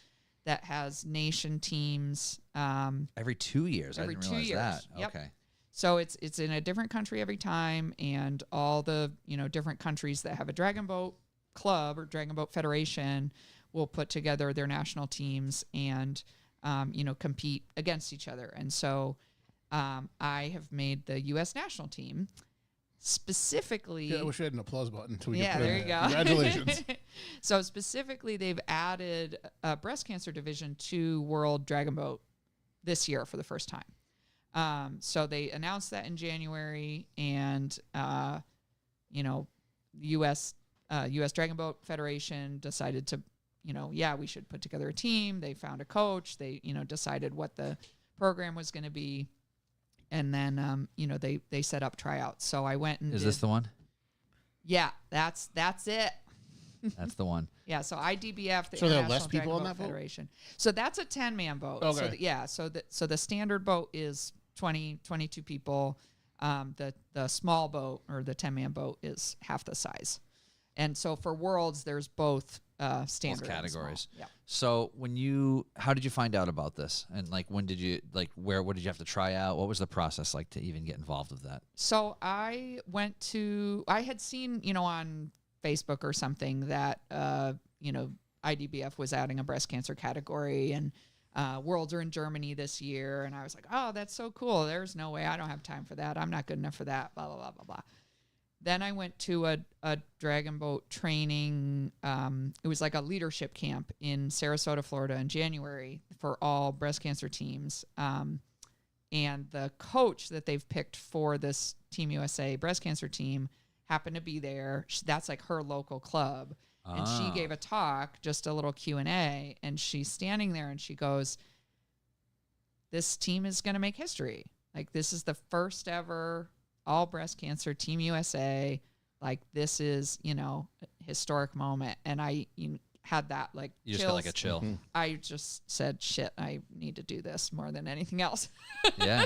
that has nation teams. Every 2 years. Every I didn't 2 realize years. that. Yep. Okay. So it's in a different country every time, and all the different countries that have a Dragon Boat club or Dragon Boat Federation will put together their national teams and compete against each other. And so I have made the U.S. national team specifically. Yeah, I wish I had an applause button. Until we Yeah, could put there in you go. Congratulations. So specifically, they've added a breast cancer division to World Dragon Boat this year for the first time. So they announced that in January, and U.S. Dragon Boat Federation decided to, we should put together a team. They found a coach. They, decided what the program was going to be, and then, they set up tryouts. So I went and Is this the one? Yeah, that's it. That's the one. Yeah, so IDBF, the So there are International less people Dragon on Boat that boat? Federation. So that's a 10-man boat. Okay. So the standard boat is 22 people. The small boat or the 10-man boat is half the size. And so for Worlds, there's both standard and small. categories. Yeah. So how did you find out about this? And like, when did you, like, what did you have to try out? What was the process like to even get involved with that? So I had seen, on Facebook or something that, IDBF was adding a breast cancer category, and Worlds are in Germany this year. And I was like, oh, that's so cool. There's no way. I don't have time for that. I'm not good enough for that, blah, blah, blah, blah, blah. Then I went to a Dragon Boat training. It was like a leadership camp in Sarasota, Florida in January for all breast cancer teams. And the coach that they've picked for this Team USA breast cancer team happened to be there. That's like her local club. And she gave a talk, just a little Q&A, and she's standing there and she goes, this team is going to make history. Like, this is the first ever all breast cancer Team USA. Like, this is, a historic moment. And I had that, like, You just got like a chill. I just said, shit, I need to do this more than anything else. Yeah.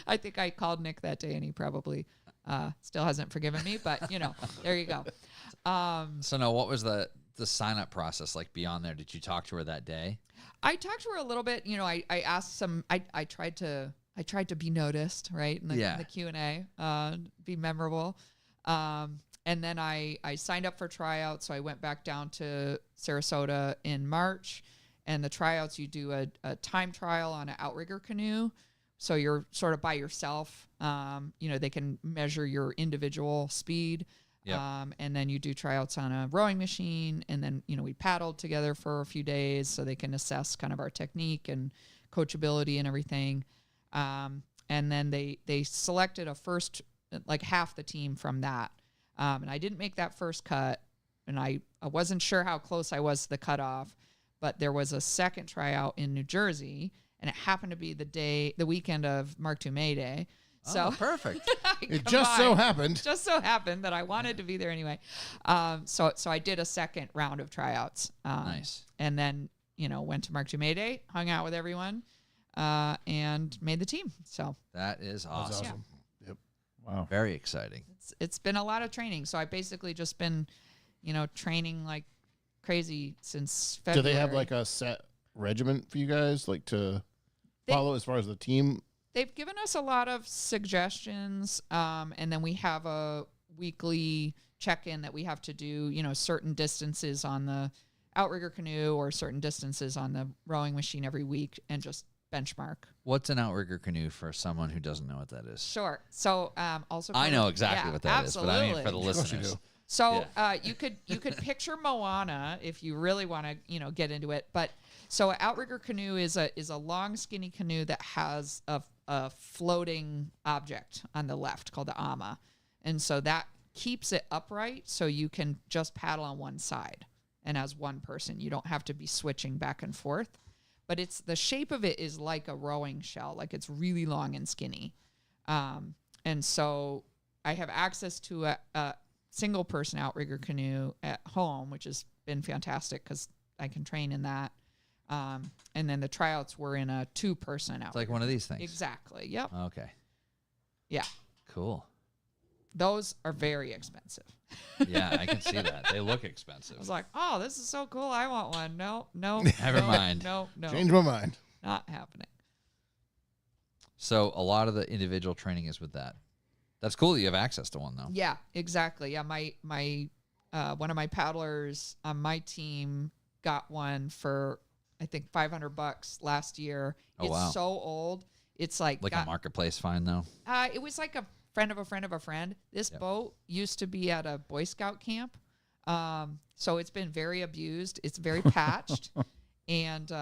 I think I called Nick that day, and he probably still hasn't forgiven me, but there you go. So now, what was the sign-up process like beyond there? Did you talk to her that day? I talked to her a little bit. I asked some. I tried to be noticed, right? In the Q&A, be memorable. And then I signed up for tryouts. So I went back down to Sarasota in March, and the tryouts, you do a time trial on an outrigger canoe. So you're sort of by yourself. They can measure your individual speed. Yep. And then you do tryouts on a rowing machine, and then we paddled together for a few days so they can assess kind of our technique and coachability and everything. And then they selected a first, like half the team from that. And I didn't make that first cut, and I wasn't sure how close I was to the cutoff, but there was a second tryout in New Jersey, and it happened to be the weekend of Mark II May Day. So Oh, perfect. It just so happened. just so happened that I wanted to be there anyway. So I did a second round of tryouts. Nice. And then, went to Mark II May Day, hung out with everyone, and made the team. So That is That's awesome. awesome. Yep. Wow. Very exciting. it's been a lot of training. So I basically just been, training like crazy since Do February. they have like a set regimen for you guys, like to follow as far as the team? They've given us a lot of suggestions, and then we have a weekly check-in that we have to do, certain distances on the outrigger canoe or certain distances on the rowing machine every week, and just benchmark. What's an outrigger canoe for someone who doesn't know what that is? Sure. So also I for know the- exactly yeah, what that is, but I mean for the absolutely. course you listeners. do. So you could picture Moana if you really want to get into it. But so an outrigger canoe is a long skinny canoe that has a floating object on the left called the ama, and so that keeps it upright so you can just paddle on one side, and as one person you don't have to be switching back and forth. But it's the shape of it is like a rowing shell, like it's really long and skinny, and so I have access to a single person outrigger canoe at home, which has been fantastic because I can train in that. And then the tryouts were in a 2-person outrigger. It's like one of these things. Exactly. Yep. Okay. Yeah. Cool. Those are very expensive. Yeah, I can see that. They look expensive. I was like, oh, this is so cool. I want one. No. Never mind. No. Change my mind. Not happening. So a lot of the individual training is with that. That's cool that you have access to one though. Yeah, exactly. Yeah, my one of my paddlers on my team got one for I think $500 last year. Oh, It's wow. so old. It's like A marketplace find though. it was like a friend of a friend of a friend. This Yep. boat used to be at a Boy Scout camp. So it's been very abused. It's very patched. And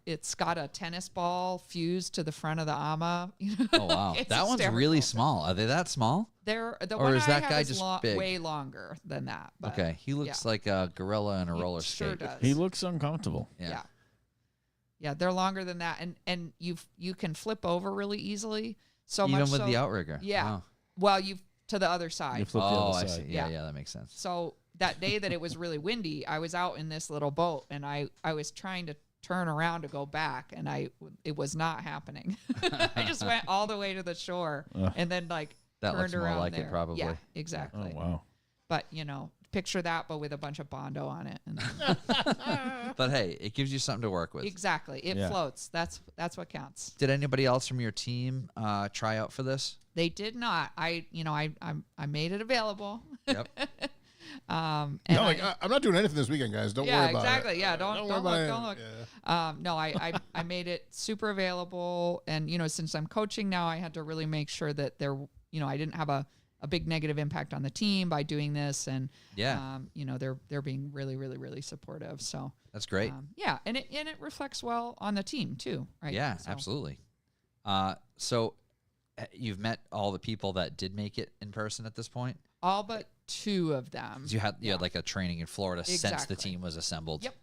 it's got a tennis ball fused to the front of the ama. Oh wow. It's That one's hysterical. really small. Are they that small? The Or one is I that have guy is just big? way longer than that. But Okay. He looks like a gorilla in a roller He sure skate. does. He looks uncomfortable. Yeah. Yeah, they're longer than that, and you can flip over really easily. So Even much with so, the outrigger. Yeah. Wow. Well, you to the other You side. flip the Oh, other I side. see. Yeah, Yeah. that makes sense. So that day that it was really windy, I was out in this little boat, and I was trying to turn around to go back, and it was not happening. I just went all the way to the shore, and then like That turned looks more around like it there. probably. Yeah, Oh exactly. wow. But picture that, but with a bunch of Bondo on it. And But hey, it gives you something to work with. exactly, it Yeah. floats. That's what counts. Did anybody else from your team try out for this? They did not. I made it availed Yep. and No, like I'm not doing anything this weekend, guys. Don't worry about exactly. it. Yeah, don't worry look. about Don't it. look. Yeah. No, I made it super available, and since I'm coaching now, I had to really make sure that I didn't have a big negative impact on the team by doing this, and Yeah. they're being really, really, really supportive. So That's great. yeah, and it reflects well on the team too, right? Yeah, So- absolutely. So you've met all the people that did make it in person at this point? All but 2 of them. 'Cause you had like a training in Florida since the Exactly. team was assembled. Yep.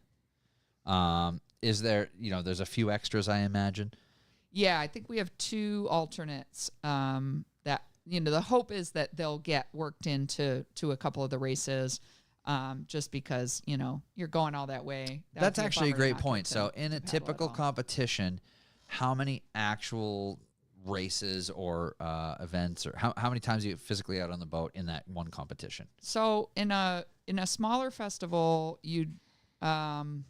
Is there, there's a few extras, I imagine. Yeah, I think we have 2 alternates. That the hope is that they'll get worked into a couple of the races, just because you're going all that way. That would That's be actually a bummer great not to- point. to- So in a to paddle at typical all. competition, how many actual races or events, or how many times are you physically out on the boat in that one competition? So in a smaller festival, I'm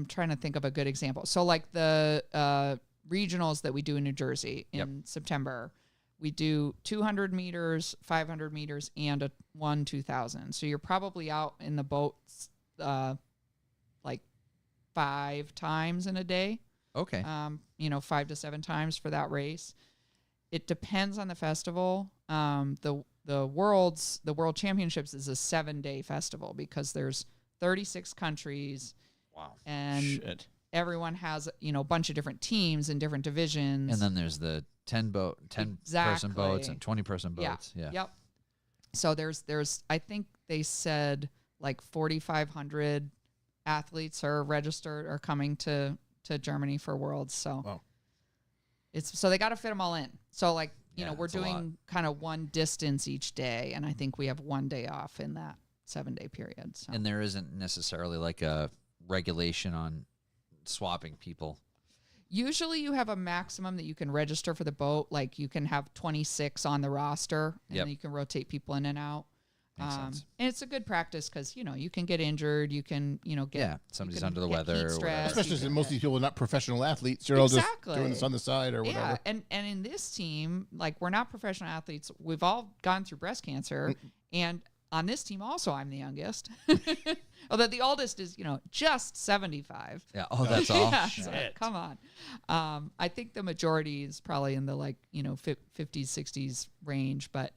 trying to think of a good example. So like the regionals that we do in New Jersey in September, we do 200 meters, 500 meters, and a 2,000. So you're probably out in the boats like 5 times in a day. Okay. 5 to 7 times for that race. It depends on the festival. The the World Championships is a 7-day festival because there's 36 countries. Wow. And Shit. everyone has, a bunch of different teams in different divisions. And then there's the 10 person boats and 20-person boats. Yeah. Yep. So there's I think they said like 4,500 athletes are registered or coming to Germany for Worlds. So Wow. so they got to fit them all in. So like, we're that's a lot. doing kind of one distance each day. And I think we have one day off in that 7-day period. So. And there isn't necessarily like a regulation on swapping people. Usually you have a maximum that you can register for the boat. Like you can have 26 on the roster and Yep. then you can rotate people in and out. Makes sense. And it's a good practice because, you can get injured. You can, get. Somebody's you can under the get weather heat or whatever. stress. Especially You since can most of get- these people are not professional athletes. You're all just Exactly. doing this on the side or whatever. Yeah, and in this team, like we're not professional athletes. We've all gone through breast cancer, and on this team also, I'm the youngest. Although the oldest is, just 75. Yeah. Oh, that's all. Yeah, so come on. I think the majority is probably in the 50s, 60s range, but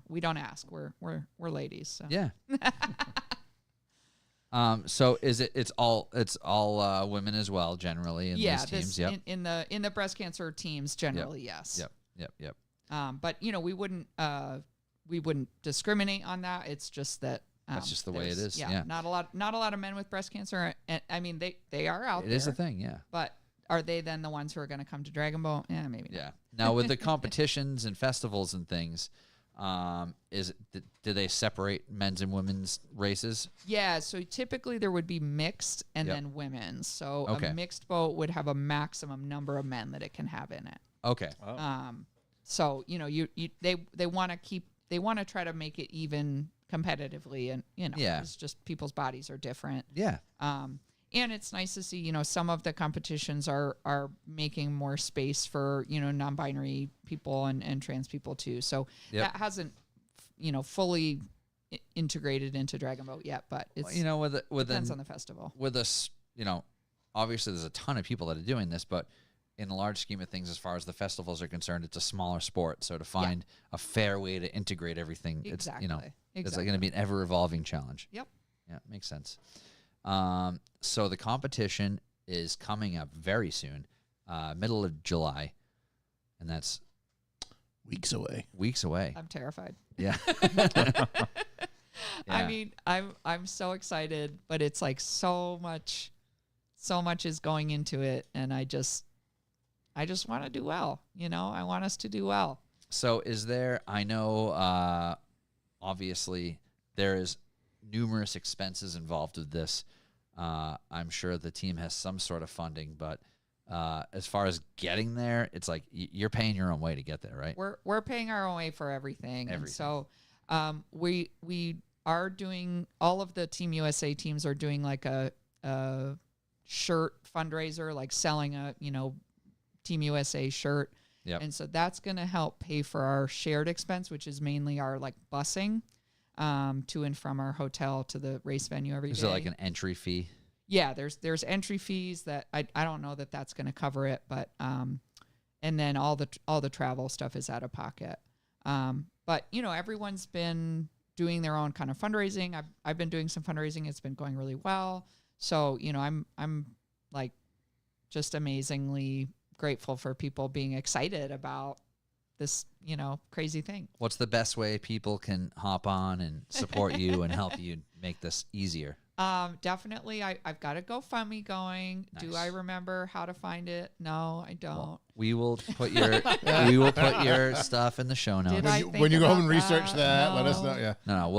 we don't ask. We're ladies. So. Yeah. So it's all women as well generally in these teams. Yep. in the breast cancer teams generally, yes. Yep. But we wouldn't discriminate on that. It's just that That's just the way it there's- is, yeah. Not a lot of men with breast cancer. And I mean, they are out It there. is a thing. Yeah. But are they then the ones who are going to come to Dragon Boat? Yeah, maybe. Not. Yeah. Now with the competitions and festivals and things, do they separate men's and women's races? Yeah, so typically there would be mixed and Yep. then women's. So Okay. a mixed boat would have a maximum number of men that it can have in it. Okay. So they want to try to make it even competitively, and Yeah. it's just people's bodies are different. Yeah. And it's nice to see some of the competitions are making more space for non-binary people and trans people too. So Yep. that hasn't fully integrated into Dragon Boat yet, but it's depends on the festival. with us, obviously there's a ton of people that are doing this, but in the large scheme of things, as far as the festivals are concerned, it's a smaller sport. So to find a fair way to integrate everything, Exactly. it's like going to be an ever evolving challenge. Yep. Yeah, makes sense. So the competition is coming up very soon, middle of July, and that's Weeks away. weeks away. I'm terrified. Yeah. I Yeah. mean, I'm so excited, but it's like so much is going into it, and I just want to do well. I want us to do well. So is there, I know, obviously there is numerous expenses involved with this. I'm sure the team has some sort of funding, but as far as getting there, it's like you're paying your own way to get there, right? We're paying our own way for everything. And Everything. so we are doing, all of the Team USA teams are doing like a shirt fundraiser, like selling a Team USA shirt. Yep. And so that's going to help pay for our shared expense, which is mainly our like busing to and from our hotel to the race venue every day. Is it like an entry fee? Yeah, there's entry fees that I don't know that that's going to cover it, but and then all the travel stuff is out of pocket. But everyone's been doing their own kind of fundraising. I've been doing some fundraising. It's been going really well. So I'm like just amazingly grateful for people being excited about this crazy thing. What's the best way people can hop on and support you and help you make this easier? Definitely. I've got a GoFundMe going. Nice. Do I remember how to find it? No, I don't. Well, we will put your stuff in the show notes. Did I think When you go home about and research that, let us No. know. Yeah. No,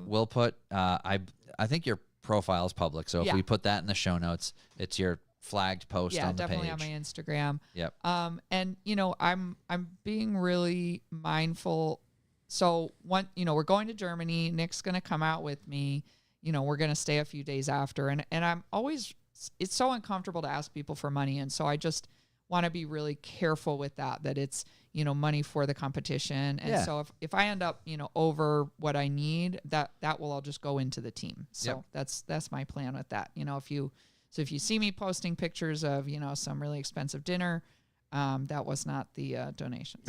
we'll put I think your profile is public, so if Yeah. we put that in the show notes, it's your flagged post Yeah, on the definitely page. on my Instagram. Yep. And I'm being really mindful. So we're going to Germany. Nick's going to come out with me. We're going to stay a few days after, and I'm always, it's so uncomfortable to ask people for money. And so I just want to be really careful with that it's, money for the competition. And Yeah. so if I end up, over what I need, that will all just go into the team. So Yep. that's my plan with that. If you see me posting pictures of, some really expensive dinner, that was not the donation.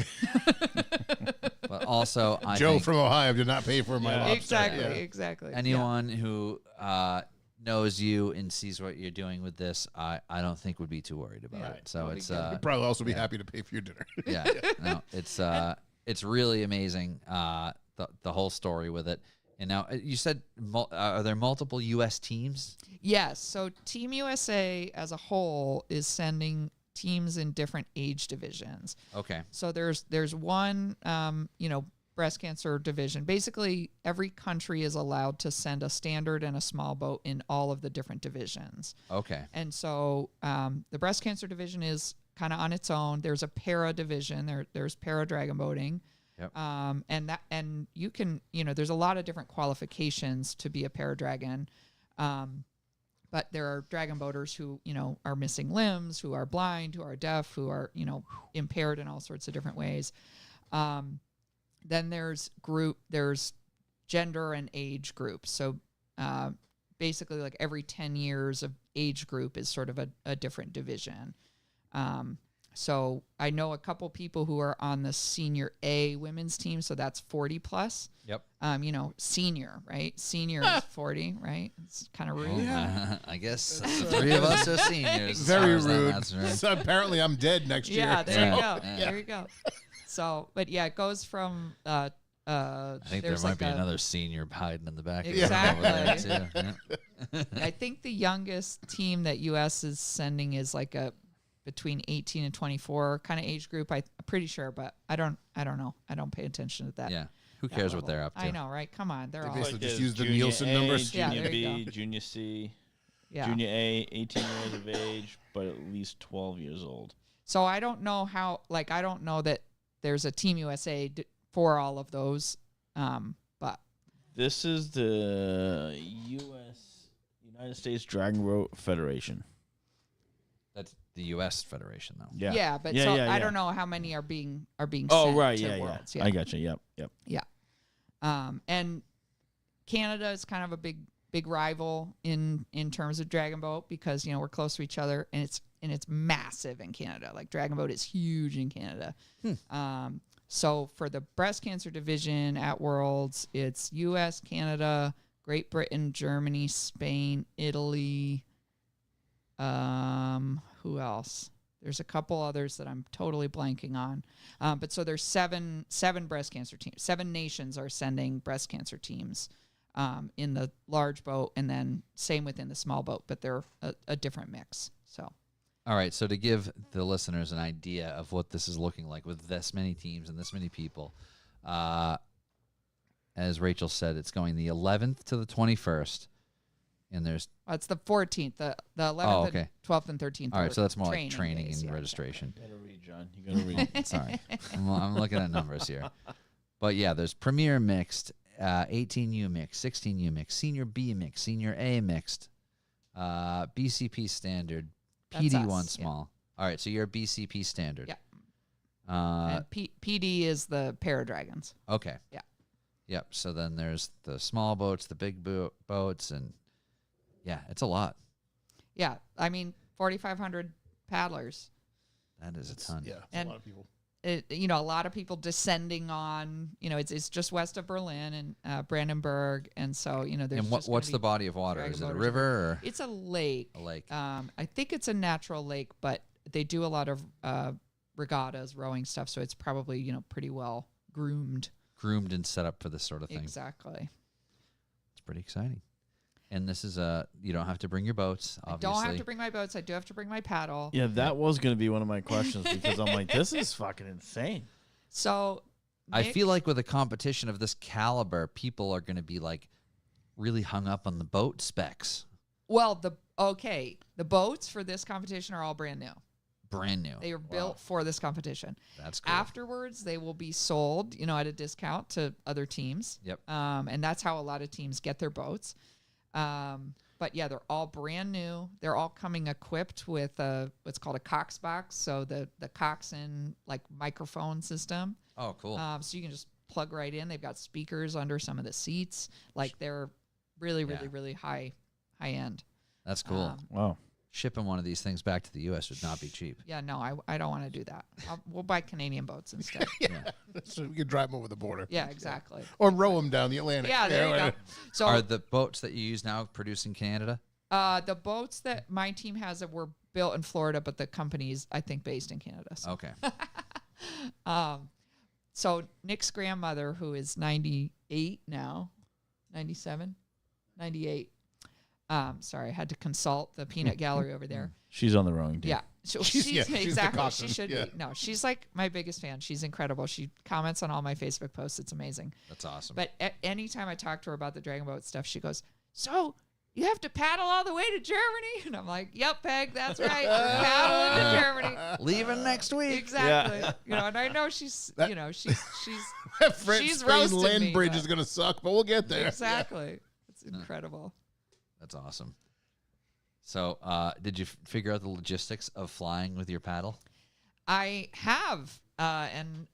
But also, I Joe think from Ohio did not pay for my Yeah. lobster. Exactly, Yeah. exactly. Yeah. anyone who knows you and sees what you're doing with this, I don't think would be too worried about Yeah, it. So totally it's get it. You'd probably also be yeah. happy to pay for your dinner. yeah, no, it's really amazing. The whole story with it. And now you said, are there multiple U.S. teams? Yes. So Team USA as a whole is sending teams in different age divisions. Okay. So there's one, breast cancer division. Basically, every country is allowed to send a standard and a small boat in all of the different divisions. Okay. And so the breast cancer division is kind of on its own. There's a para division. There's para dragon boating. Yep. And you can, there's a lot of different qualifications to be a para dragon. But there are dragon boaters who, are missing limbs, who are blind, who are deaf, who are, impaired in all sorts of different ways. Then there's gender and age groups. So basically, like every 10 years of age group is sort of a different division. So I know a couple people who are on the senior A women's team. So that's 40 plus. Yep. Senior, right? Senior is 40, right? It's kind of rude. I guess the three of us are seniors. as Very far as that rude. matters, right? So apparently I'm dead next year. Yeah, there you Yeah. go. Yeah. There you go. So, but yeah, it goes from I think there there's might like be a- another senior hiding in the back. Exactly. Over there too. Yeah. I think the youngest team that US is sending is like a between 18 and 24 kind of age group. I'm pretty sure, but I don't know. I don't pay attention to that. Yeah. Who that cares what level. they're up to? I know, right? Come on, they're They all basically just there's use the junior Nielsen A, numbers. Yeah, Junior there you B, go. junior C, yeah. junior A, 18 years of age, but at least 12 years old. So I don't know I don't know that there's a Team USA for all of those, but This is the United States Dragon Boat Federation. That's the U.S. Federation, though. Yeah. but Yeah, yeah, I yeah. don't know how many are being Oh, sent right. to Yeah, Worlds. yeah. I got you. Yep. And Canada is kind of a big rival in terms of Dragon Boat because we're close to each other and it's massive in Canada. Like Dragon Boat is huge in Canada. So for the breast cancer division at Worlds, it's U.S., Canada, Great Britain, Germany, Spain, Italy. Who else? There's a couple others that I'm totally blanking on. But so there's seven breast cancer teams. 7 nations are sending breast cancer teams in the large boat, and then same within the small boat, but they're a different mix. So All right, so to give the listeners an idea of what this is looking like with this many teams and this many people, as Rachel said, it's going the 11th to the 21st, and there's it's the 14th, the 11th, Oh, and okay. 12th, and 13th. all right, are so that's more like training days, and yeah. registration. You gotta read, John. You gotta read. Sorry, I'm looking at numbers here, but yeah, there's Premier Mixed, 18U Mixed, 16U Mixed, Senior B Mixed, Senior A Mixed, BCP Standard, That's PD1 us, yeah. Small. All right, so you're BCP Standard. Yeah. Uh, And PD is the Paradragons. okay. Yeah. Yep. So then there's the small boats, the big boats, and yeah, it's a lot. Yeah, I mean 4,500 paddlers. That is a ton. Yeah, it's And- a lot of people. A lot of people descending on. It's just west of Berlin and Brandenburg, and so there's. And just gonna what's be the body of water? dragon Is it a boaters river or It's a lake. a lake? I think it's a natural lake, but they do a lot of regattas, rowing stuff, so it's probably pretty well groomed. Groomed and set up for this sort of thing. Exactly. It's pretty exciting. And this is you don't have to bring your boats, obviously. I don't have to bring my boats. I do have to bring my paddle. Yeah, that was gonna be one of my questions because I'm like, this is fucking insane. So I Nick- feel like with a competition of this caliber, people are going to be like really hung up on the boat specs. Well, the boats for this competition are all brand new. Brand new. They are built for this competition. That's cool. Afterwards, they will be sold, at a discount to other teams. Yep. And that's how a lot of teams get their boats. But yeah, they're all brand new. They're all coming equipped with what's called a Cox box. So the coxswain like microphone system. Oh, cool. So you can just plug right in. They've got speakers under some of the seats. Like they're really, really, Yeah. really high end. That's cool. Wow. shipping one of these things back to the U.S. would not be cheap. Yeah, no, I don't want to do that. We'll buy Canadian boats instead. Yeah. So we could drive them over the border. Yeah, exactly. Or row them down the Atlantic. Yeah, there you go. So Are the boats that you use now produced in Canada? the boats that my team has that were built in Florida, but the company's, I think, based in Canada. So. Okay. So Nick's grandmother, who is 98 now, 97, 98. Sorry, I had to consult the peanut gallery over there. She's on the rowing team. Yeah. So She's the exactly. coxswain, She should yeah. be. No, she's like my biggest fan. She's incredible. She comments on all my Facebook posts. It's amazing. That's awesome. But anytime I talk to her about the dragon boat stuff, she goes, "So you have to paddle all the way to Germany?" And I'm like, "Yep, Peg, that's right. We're paddling to Germany." Leaving next week. Exactly. Yeah. You know, and I know she's, That- you know, she's That French She's Spain roasted land me, bridge but- is going to suck, but we'll get there. exactly. It's incredible. That's awesome. So, did you figure out the logistics of flying with your paddle? I have, and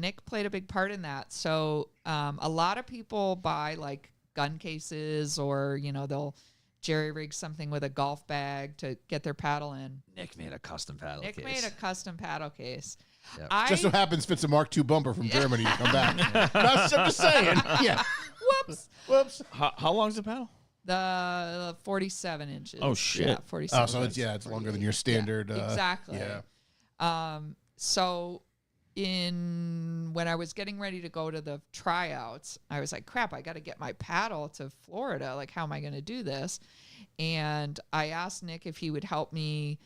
Nick played a big part in that. So a lot of people buy like gun cases, or they'll jerry rig something with a golf bag to get their paddle in. Nick made a custom paddle Nick case. made a custom paddle case. Yep. Just so happens fits a Mark II bumper from Germany to come back. I'm just saying. Yeah. Whoops. Whoops. How long's the paddle? The 47 inches. Oh, shit. Yeah, 47. Oh, so it's longer than your standard. Yeah, exactly. Yeah. So when I was getting ready to go to the tryouts, I was like, crap, I got to get my paddle to Florida. Like, how am I going to do this? And I asked Nick if he would help me,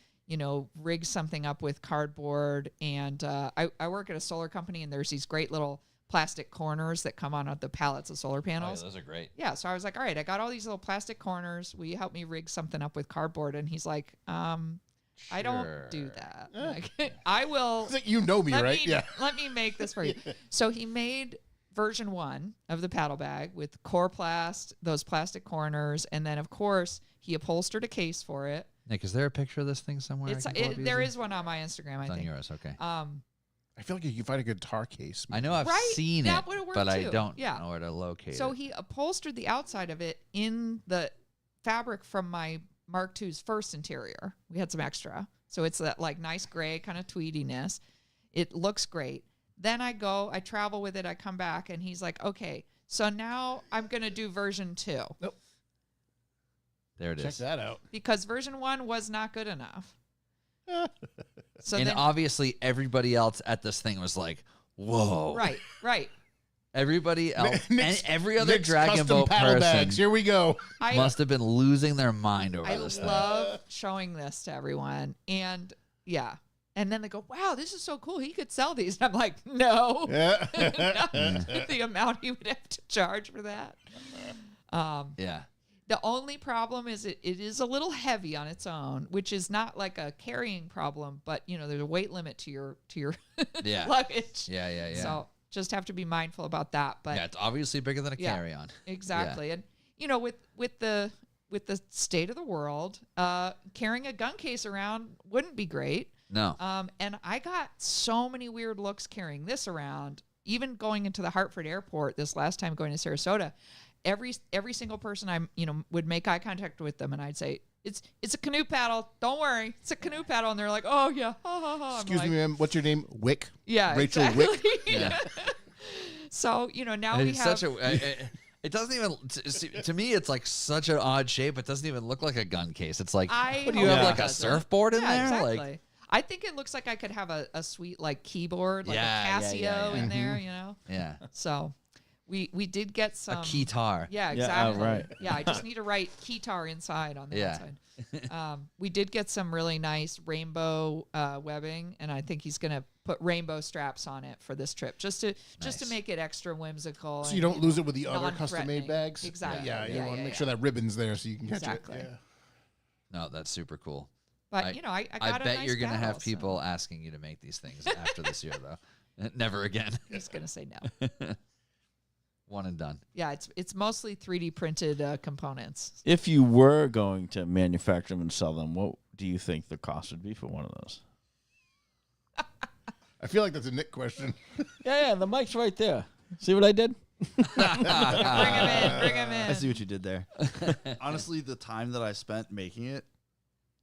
rig something up with cardboard. And I work at a solar company, and there's these great little plastic corners that come on the pallets of solar panels. Oh, yeah, those are great. Yeah, so I was like, all right, I got all these little plastic corners. Will you help me rig something up with cardboard? And he's like, I don't do that. Like, I will. It's like, you know me, right? Yeah. Let me make this for you. So he made version 1 of the paddle bag with Coroplast, those plastic corners, and then of course he upholstered a case for it. Nick, is there a picture of this thing somewhere? There is one on my Instagram, I It's on think. yours, okay. I feel like you can find a guitar case. I know I've Right? seen That it, would've worked but I too. don't Yeah. know where to locate So it. he upholstered the outside of it in the fabric from my Mark II's first interior. We had some extra. So it's that like nice gray kind of tweediness. It looks great. Then I travel with it, I come back, and he's like, okay, so now I'm going to do version 2. There it Check is. that out. Because version 1 was not good enough. So And then, obviously, everybody else at this thing was like, whoa. right. Everybody else, and Nick's- every other Nick's Dragon custom Boat paddle person bags. Here we go. I must have been losing their mind over I this thing. love showing this to everyone. And yeah. And then they go, wow, this is so cool. He could sell these. And I'm like, no. Yeah. The amount he would have to charge for that. Yeah. The only problem is it is a little heavy on its own, which is not like a carrying problem, but there's a weight limit to your Yeah. luggage. Yeah. So just have to be mindful about that. But Yeah, it's obviously bigger than a Yeah. carry-on. exactly. And with the state of the world, carrying a gun case around wouldn't be great. No. And I got so many weird looks carrying this around. Even going into the Hartford airport this last time going to Sarasota, every single person I would make eye contact with them, and I'd say, it's a canoe paddle. Don't worry, it's a canoe paddle. And they're like, oh yeah, ha ha ha. I'm Excuse like, me, ma'am. What's your name? Wick? Yeah, Rachel exactly. Wick? Yeah. So now we It's have. such a. It doesn't even. To me, it's like such an odd shape. It doesn't even look like a gun case. It's like, what do you hope have, it like a doesn't. surfboard in Yeah, there? exactly. Like, I think it looks like I could have a sweet like keyboard, like Yeah, a yeah, Casio yeah, yeah. in there, yeah, So we did get a some keytar. Yeah, Yeah, exactly. right. Yeah, I just need to write keytar inside on the Yeah. outside. We did get some really nice rainbow webbing, and I think he's gonna put rainbow straps on it for this trip, just to Nice. make it extra whimsical. So and, you don't lose it with the other non-threatening. custom-made bags? Exactly. Yeah, you Yeah, want to yeah, make yeah. sure that ribbon's there so you can catch Exactly. it. Yeah. No, that's super cool. But I- I I got a bet nice you're gonna paddle, have so people asking you to make these things after this year, though. Never again. He's gonna say no. One and done. Yeah, it's mostly 3D printed components. If you were going to manufacture them and sell them, what do you think the cost would be for one of those? I feel like that's a Nick question. Yeah, the mic's right there. See what I did? Bring him in. Bring him in. I see what you did there. Honestly, the time that I spent making it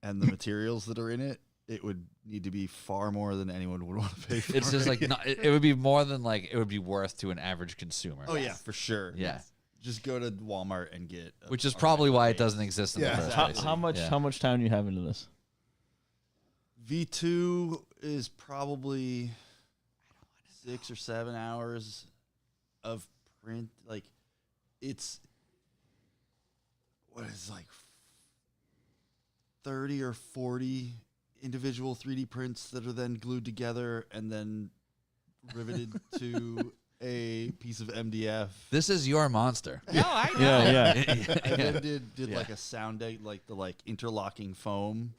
and the materials that are in it, it would need to be far more than anyone would want to pay for. It's just like it would be more than like it would be worth to an average consumer. Oh yeah, for sure. Yeah. Just go to Walmart and get. Which is probably why it doesn't exist in the first How, place. how much Yeah. how much time do you have into this? V2 is probably 6 or 7 hours of print. Like, it's what is like 30 or 40 individual 3D prints that are then glued together and then riveted to a piece of MDF. This is your monster. No, I know. Yeah. I then did like a sound egg, like the like interlocking foam.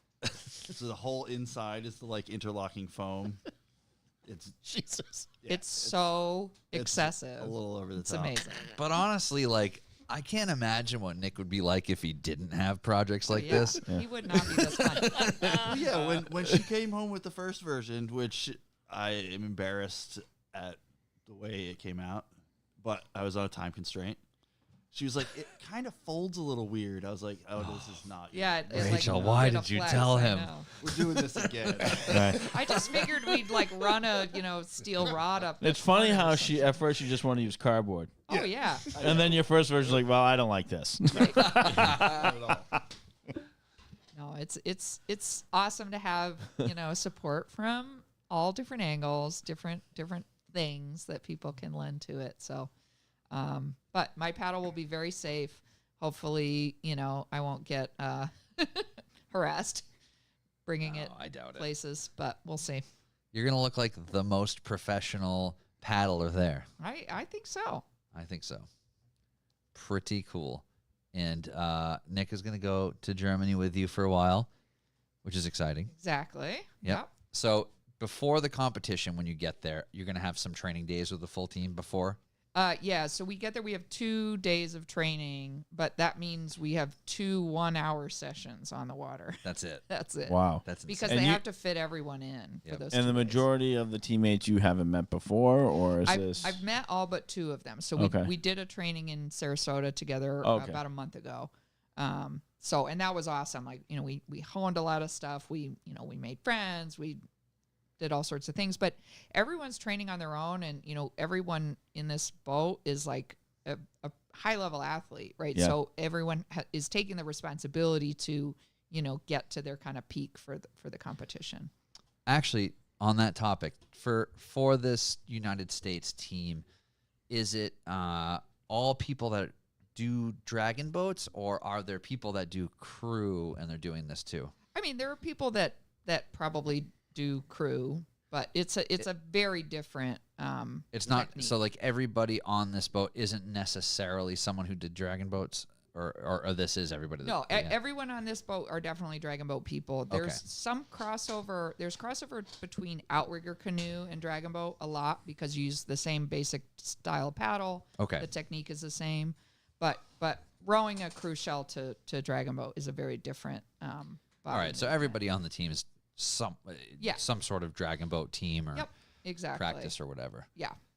So the whole inside is the like interlocking foam. It's Jesus. yeah, It's so excessive. a little over the It's top. amazing. But honestly, like I can't imagine what Nick would be like if he didn't have projects like Yeah, this. he would not be this fun. Well, yeah, when she came home with the first version, which I am embarrassed at the way it came out, but I was on a time constraint. She was like, it kind of folds a little weird. I was like, oh, this is not. Yeah, good. it's Rachel, like, why get a did you flex, tell I him? know. We're doing this again. Right. I just figured we'd like run a steel rod up. It's funny how she at first she just wanted to use cardboard, Oh yeah. and then your first version's like, well, I don't like this. Not at all. No, it's awesome to have support from all different angles, different things that people can lend to it. So, but my paddle will be very safe. Hopefully, I won't get harassed bringing it I doubt it. places, but we'll see. You're gonna look like the most professional paddler there. I think so. I think so. Pretty cool. And Nick is gonna go to Germany with you for a while, which is exciting. Exactly. Yep. So before the competition, when you get there, you're gonna have some training days with the full team before. Yeah, so we get there, we have 2 days of training, but that means we have 2 1-hour sessions on the water. That's it. That's it. Wow. That's insane. Because And they you- have to fit everyone in for Yep. those And 2 the days. majority of the teammates you haven't met before, or is this? I've met all but 2 of them. So Okay. we did a training in Sarasota together Okay. about a month ago. And that was awesome. Like, we honed a lot of stuff. We made friends. We did all sorts of things, but everyone's training on their own, and everyone in this boat is like a high level athlete, right? Yeah. So everyone is taking the responsibility to get to their kind of peak for the competition. Actually, on that topic, for this United States team, is it all people that do dragon boats, or are there people that do crew and they're doing this too? I mean, there are people that probably do crew, but it's a very different. It's not technique. so like everybody on this boat isn't necessarily someone who did dragon boats, or this is everybody. No, yeah. everyone on this boat are definitely dragon boat people. There's Okay. some crossover. There's crossover between outrigger canoe and dragon boat a lot because you use the same basic style paddle. Okay. The technique is the same, but rowing a cruise shell to dragon boat is a very different. All right, so everybody on the team is some sort of dragon boat team or Yep, exactly. practice or whatever.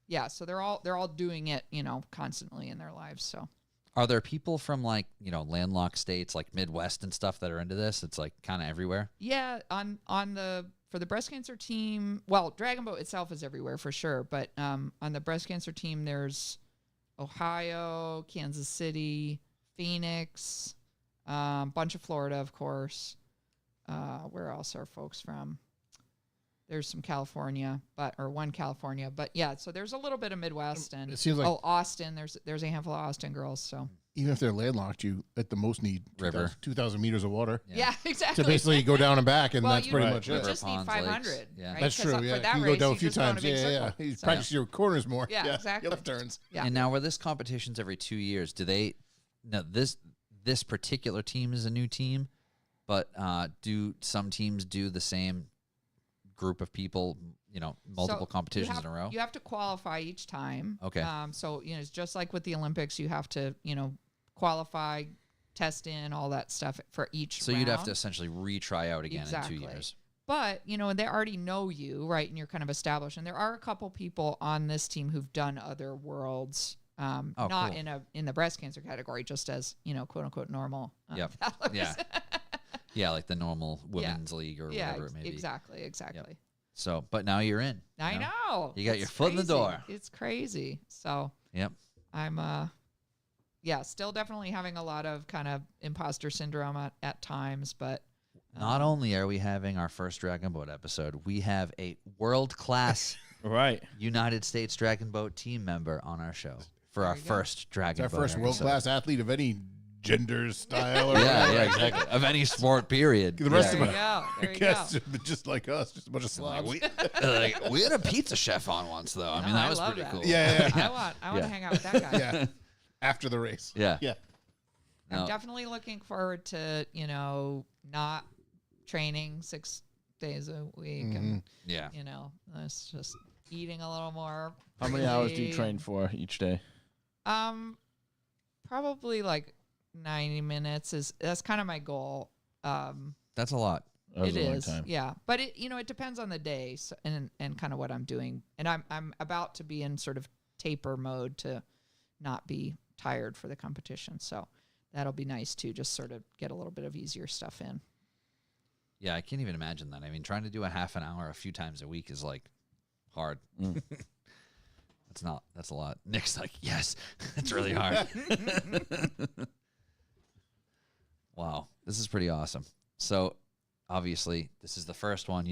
Yeah. So they're all doing it, constantly in their lives. So Are there people from like landlocked states like Midwest and stuff that are into this? It's like kind of everywhere. yeah, for the breast cancer team, well, dragon boat itself is everywhere for sure, but on the breast cancer team, there's Ohio, Kansas City, Phoenix, bunch of Florida, of course. Where else are folks from? There's some California, one California, but yeah. So there's a little bit of Midwest and It seems like- Austin. There's a handful of Austin girls. So Even if they're landlocked, you at the most need River. 2,000 meters of water. yeah, exactly. So basically, go down and back, and Well, that's you- pretty Right. much You it. just need Ponds, 500. lakes, yeah. Right? That's 'Cause true. for Yeah, that you can go race, down a you few just go in times. big Yeah. circle. You So- practice your corners more. Yeah, exactly. Left turns. Yeah. And now, where this competition's every 2 years, do they? No, this particular team is a new team, but do some teams do the same group of people? Multiple So competitions you have, in a row. You have to qualify each time. Okay. So it's just like with the Olympics, you have to qualify, test in all that stuff for each. So you'd have to round. essentially retry out again Exactly. in 2 years. But they already know you, right? And you're kind of established. And there are a couple people on this team who've done other worlds. Not cool. in the breast cancer category, just as quote unquote normal. Yep. paddlers. Yeah. Yeah, like the normal women's league or Yeah, whatever it may be. exactly. So, but now you're in. I you know. You got your It's foot in the crazy. door. It's crazy. So Yep. I'm still definitely having a lot of kind of imposter syndrome at times, but Not only are we having our first Dragon Boat episode, we have a world-class Right. United States Dragon Boat team member on our show for our you go. first Dragon It's our Boat first episode. world-class athlete of any gender, style, or Yeah, exactly. Of any sport, period. The rest there of you us, go. There you guess, go. just like us, just a bunch of slobs. We had a pizza chef on once, though. I mean, No, that I was love pretty that. cool. Yeah. I want to hang out with that guy. Yeah. After the race. Yeah. Yeah. I'm No. definitely looking forward to, not training 6 days a week and, Yeah. it's just eating a little more. How many hours do you freely. train for each day? Probably like 90 minutes that's kind of my goal. That's a lot. That was It a long is, time. yeah. But it depends on the day and kind of what I'm doing. And I'm about to be in sort of taper mode to not be tired for the competition. So that'll be nice too. Just sort of get a little bit of easier stuff in. Yeah, I can't even imagine that. I mean, trying to do a half an hour a few times a week is like hard. That's a lot. Nick's like, yes, it's really hard. Wow, this is pretty awesome. So, obviously, this is the first one.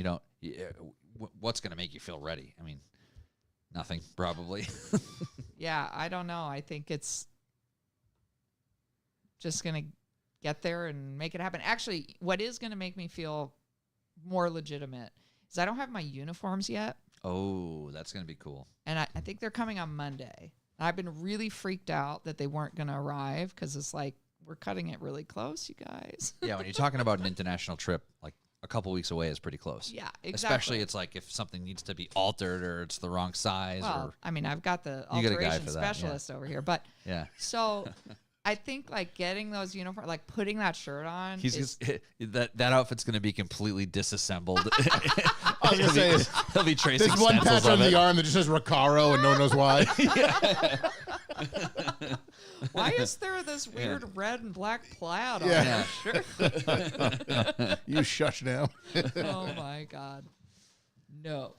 What's going to make you feel ready? I mean, nothing, probably. Yeah, I don't know. I think it's just going to get there and make it happen. Actually, what is going to make me feel more legitimate is I don't have my uniforms yet. Oh, that's going to be cool. And I think they're coming on Monday. I've been really freaked out that they weren't going to arrive because it's like, we're cutting it really close, you guys. Yeah, when you're talking about an international trip, like a couple weeks away is pretty close. Yeah, exactly. Especially it's like if something needs to be altered or it's the wrong size Well, I mean, I've got the You got a guy alteration for that, yeah. specialist over here. But yeah. so I think like getting those uniforms, like putting that shirt on. He's is, just, that outfit's going to be completely disassembled. I was going to say, he'll be tracing there's one stencils patch on of the it. arm that just says Recaro and no one knows why. why is there this weird red and black plaid on Yeah. your shirt? You shush now. Oh my God. No.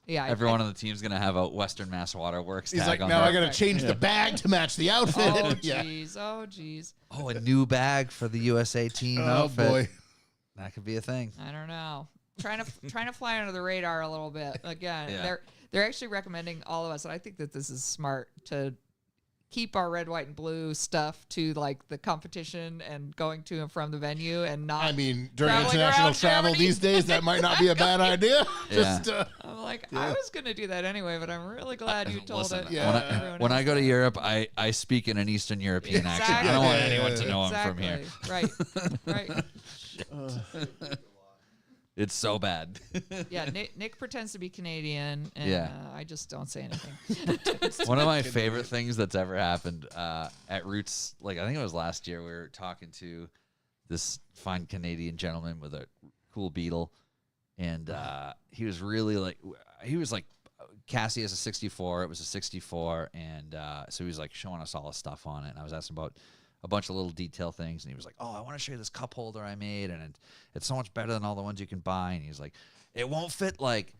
Yeah. Everyone on the team's going to have a Western Mass Waterworks He's tag like, on now there. I got to change the bag to match the outfit. Oh, Yeah. jeez. Oh, jeez. Oh, a new bag for the USA team Oh, outfit. boy. That could be a thing. I don't know. Trying to fly under the radar a little bit. Again, Yeah. they're actually recommending all of us, and I think that this is smart to keep our red, white, and blue stuff to like the competition and going to and from the venue, and not. I mean, during Traveling international around travel Germany. these days, that might not be a bad idea. Yeah. Just, I'm like, I was gonna do that anyway, but I'm really glad you told Listen, it. Yeah. everyone when I else. go to Europe, I speak in an Eastern European accent. I don't want Exactly. anyone to know I'm from here. Exactly. Right. It's so bad. Yeah. Nick pretends to be Canadian, and Yeah. I just don't say anything. One of my favorite things that's ever happened at Roots, like I think it was last year, we were talking to this fine Canadian gentleman with a cool Beetle, and he was really like, Cassie has a 64, it was a 64, and so he was like showing us all the stuff on it, and I was asking about a bunch of little detail things, and he was like, oh, I want to show you this cup holder I made, and it's so much better than all the ones you can buy, and he's like, it won't fit like,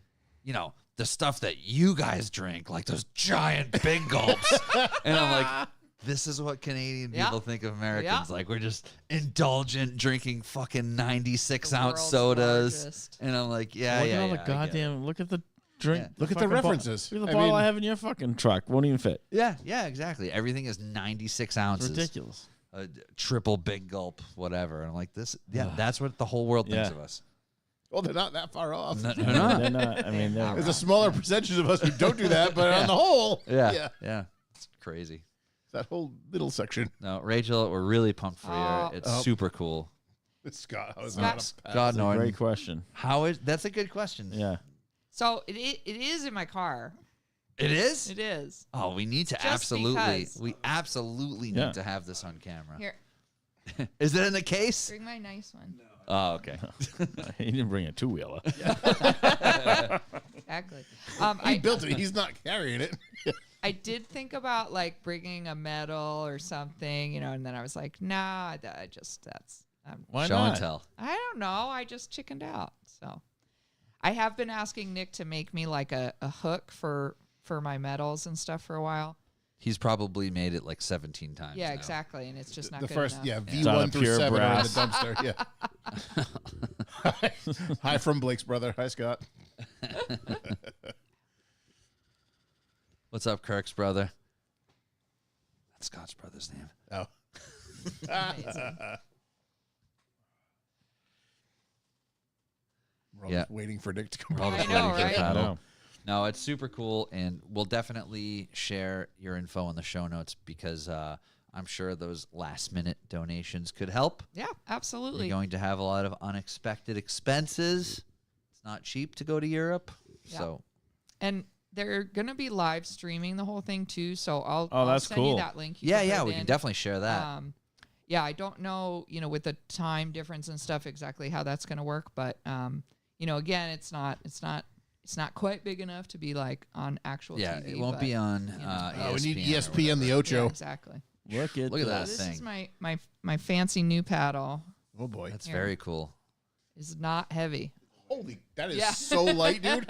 the stuff that you guys drink, like those giant big gulps. And I'm like, this is what Canadian Yeah. people think of Americans. Yeah. Like, we're just indulgent, drinking fucking 96-ounce world's sodas. largest. And I'm like, yeah, Look yeah, at all yeah, the I get it. goddamn. Look at the drink. Yeah. Look at the fucking references. Look at the I bottle mean- I have in your fucking truck. Won't even fit. Yeah, exactly. Everything is 96 ounces. Ridiculous. A triple big gulp, whatever. And I'm like, that's what the whole world thinks Yeah. of us. well, they're not that far off. No, they're not. They're not. I mean, they're, There's a smaller percentage of us who don't do that, but on the whole, Yeah. It's crazy. that whole middle section. No, Rachel, we're really pumped for Oh. you. It's Oh. super cool. Scott, I was Scott- not a pass. God, no. great question. How is that's a good question. Yeah. So it is in my car. It is? It is. Oh, we need to Just because. we absolutely Yeah. need to have this on camera. Here, Is it in the case? bring my nice one. Oh, okay. He didn't bring a two-wheeler. Exactly. He built it. He's not carrying it. I did think about like bringing a medal or something, and then I was like, nah, Why Show not? and tell. I don't know. I just chickened out. So I have been asking Nick to make me like a hook for my medals and stuff for a while. He's probably made it like 17 times. Yeah, now. exactly. And it's just not The good first, enough. V1 It's out of through pure 7 are in the brass. dumpster. Yeah. Hi from Blake's brother. Hi, Scott. What's up, Kirk's brother? That's Scott's brother's name. Oh. Amazing. We're all Yeah. just waiting for Nick to come We're all back. just I know, waiting for the right? paddle. know. No, it's super cool, and we'll definitely share your info in the show notes because I'm sure those last-minute donations could help. Yeah, absolutely. You're going to have a lot of unexpected expenses. It's not cheap to go to Europe, Yeah. so And they're gonna be live streaming the whole thing too. So I'll that's send cool. you that link. You yeah, can put yeah, it we can in. definitely share that. Yeah, I don't know, with the time difference and stuff exactly how that's gonna work, but again, it's not quite big enough to be like on actual yeah, TV. it won't but, be on Oh, we need ESPN. or ESPN, the Yeah, Ocho. exactly. Look at Look at that this. This thing. is my fancy new paddle. Oh, boy. That's Here. very cool. It's not heavy. Holy, that is Yeah. so light, dude.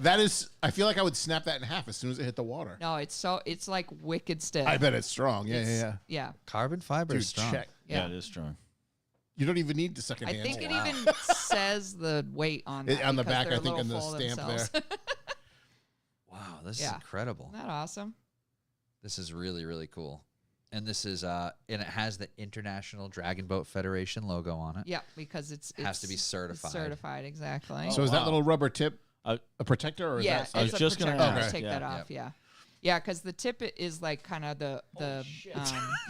That is, I feel like I would snap that in half as soon as it hit the water. No, it's like wicked stiff. I bet it's strong. Yeah, It's- yeah, yeah. Yeah. Carbon fiber Dude, is strong. check. Yeah, Yeah. it is strong. You don't even need the second I hand. think it Wow. even says the weight on that On the because back, they're I think, a in the little full of stamp themselves. there. Wow, this is Yeah. incredible. Isn't that awesome? This is really, really cool. And this is and it has the International Dragon Boat Federation logo on it. Yeah, because it's Has to be it's certified. certified, exactly. So is that wow. little rubber tip Uh, a protector, or is yeah, that it's I was a just gonna protector. ask, Take yeah. that Yep. off. Yeah, yeah, because the tip is like kind of the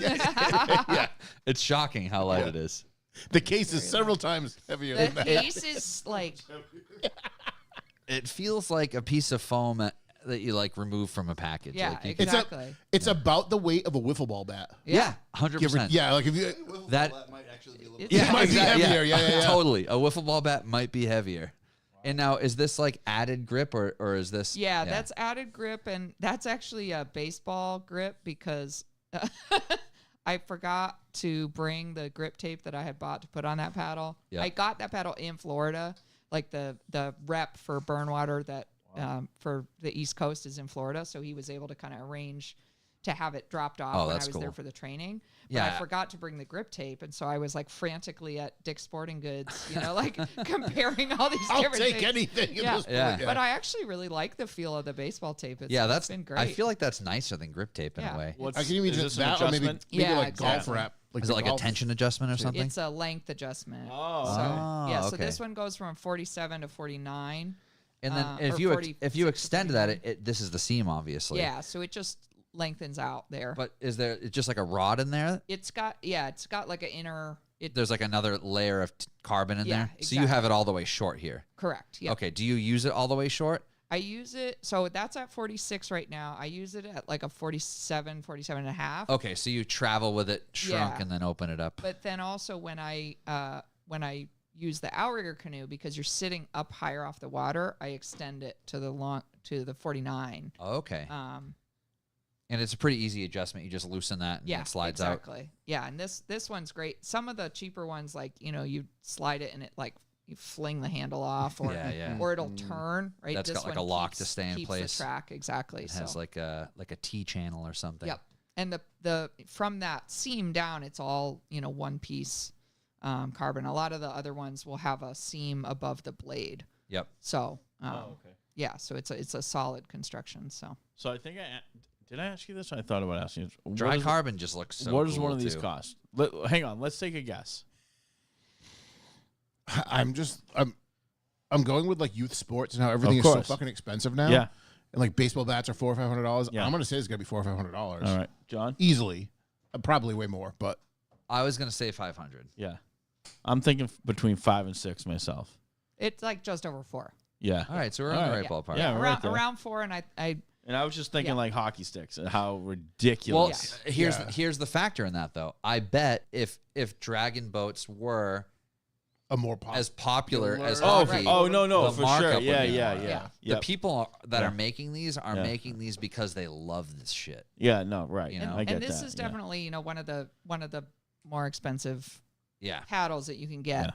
yeah. It's shocking how light it is. The case is several times heavier the than that. case is like It feels like a piece of foam that you like remove from a package. yeah, Like you It's a- exactly. It's about the weight of a wiffle ball bat. yeah, Give or- 100%. yeah, like if you, That- might actually be a little It's- it might be heavier. Yeah. Totally. A wiffle ball bat might be heavier. And now, is this like added grip or is this? Yeah, that's added grip, and that's actually a baseball grip because I forgot to bring the grip tape that I had bought to put on that paddle. Yeah. I got that paddle in Florida, like the rep for Burnwater that for the East Coast is in Florida, so he was able to kind of arrange to have it dropped off Oh, when I that's was there cool. for the training. But Yeah. I forgot to bring the grip tape, and so I was like frantically at Dick's Sporting Goods, like comparing all these I'll different take things. anything. Yeah. At this point. Yeah. But I actually really like the feel of the baseball tape. It's, Yeah, it's that's been great. I feel like that's nicer than grip tape in Yeah. a way. What's, I can even is just this an that, or maybe adjustment? Yeah, like golf exactly. wrap. Is it the like a golf- tension adjustment or something? it's a length adjustment. Oh. Oh, yeah, so okay. this one goes from 47 to 49. And then or if you 46 to extend that, 49. this is the seam, obviously. Yeah, so it just lengthens out there. But is there just like a rod in there? it's got like an inner. There's like another layer of carbon in Yeah, there. So you have exactly. it all the way short here. Correct. Yeah. Okay. Do you use it all the way short? I use it. So that's at 46 right now. I use it at like a 47 and a half. Okay. So you travel with it shrunk Yeah. and then open it up. But then also when I use the outrigger canoe because you're sitting up higher off the water, I extend it to the 49. Okay. And it's a pretty easy adjustment. You just loosen that and Yeah, it slides out. exactly. Yeah, and this one's great. Some of the cheaper ones, like you slide it and it like you fling the handle off, or Yeah. or it'll turn. Right, That's this got like one a lock keeps- to stay in keeps place. The track exactly. It has so. like a T channel or something. Yep. And the from that seam down, it's all one piece carbon. A lot of the other ones will have a seam above the blade. Yep. So okay. yeah, so it's a solid construction. So So I think did I ask you this? I thought about asking you. Dry carbon just looks so what does cool one of these too. cost? Hang on. Let's take a guess. I'm going with like youth sports and how everything is Of so course. fucking expensive now. Yeah. And like baseball bats are $400 or $500. Yeah. I'm gonna say it's gonna be $400 or $500. All right, John. Easily. Probably way more, but I was gonna say 500. Yeah, I'm thinking between 5 and 6 myself. it's like just over 4. Yeah. All right, so we're All in the right. right ballpark. Yeah, we're right there. Around 4, and I And I was just thinking Yeah. like hockey sticks and how Well, ridiculous. here's the factor in that though. I bet if dragon boats were a more as popular as Oh, hockey. oh no, the for markup sure. would Yeah, be yeah, more. yeah. The Yep. people that Yeah. are making these are Yeah. making these because they love this shit. Yeah, no, right. You And, know? I get and this that. is yeah. definitely, you know, one of the more expensive Yeah. paddles that you can get.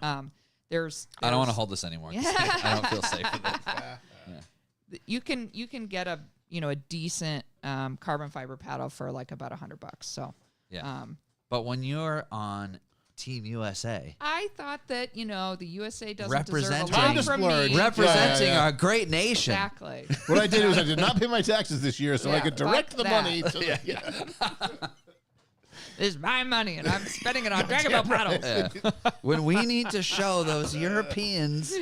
There's I don't want to hold this anymore. 'Cause I don't feel safe with it. you can get a a decent carbon fiber paddle for like about $100. So Yeah. But when you're on Team USA, I thought that the USA doesn't Representing- deserve a lot Just from blurred. me. representing yeah. our great nation. Exactly. What I did was I did not pay my taxes this year, so I Yeah, could direct fuck the that. money. To This is my money, and I'm spending it on Dragon Ball paddles. Yeah. When we need to show those Europeans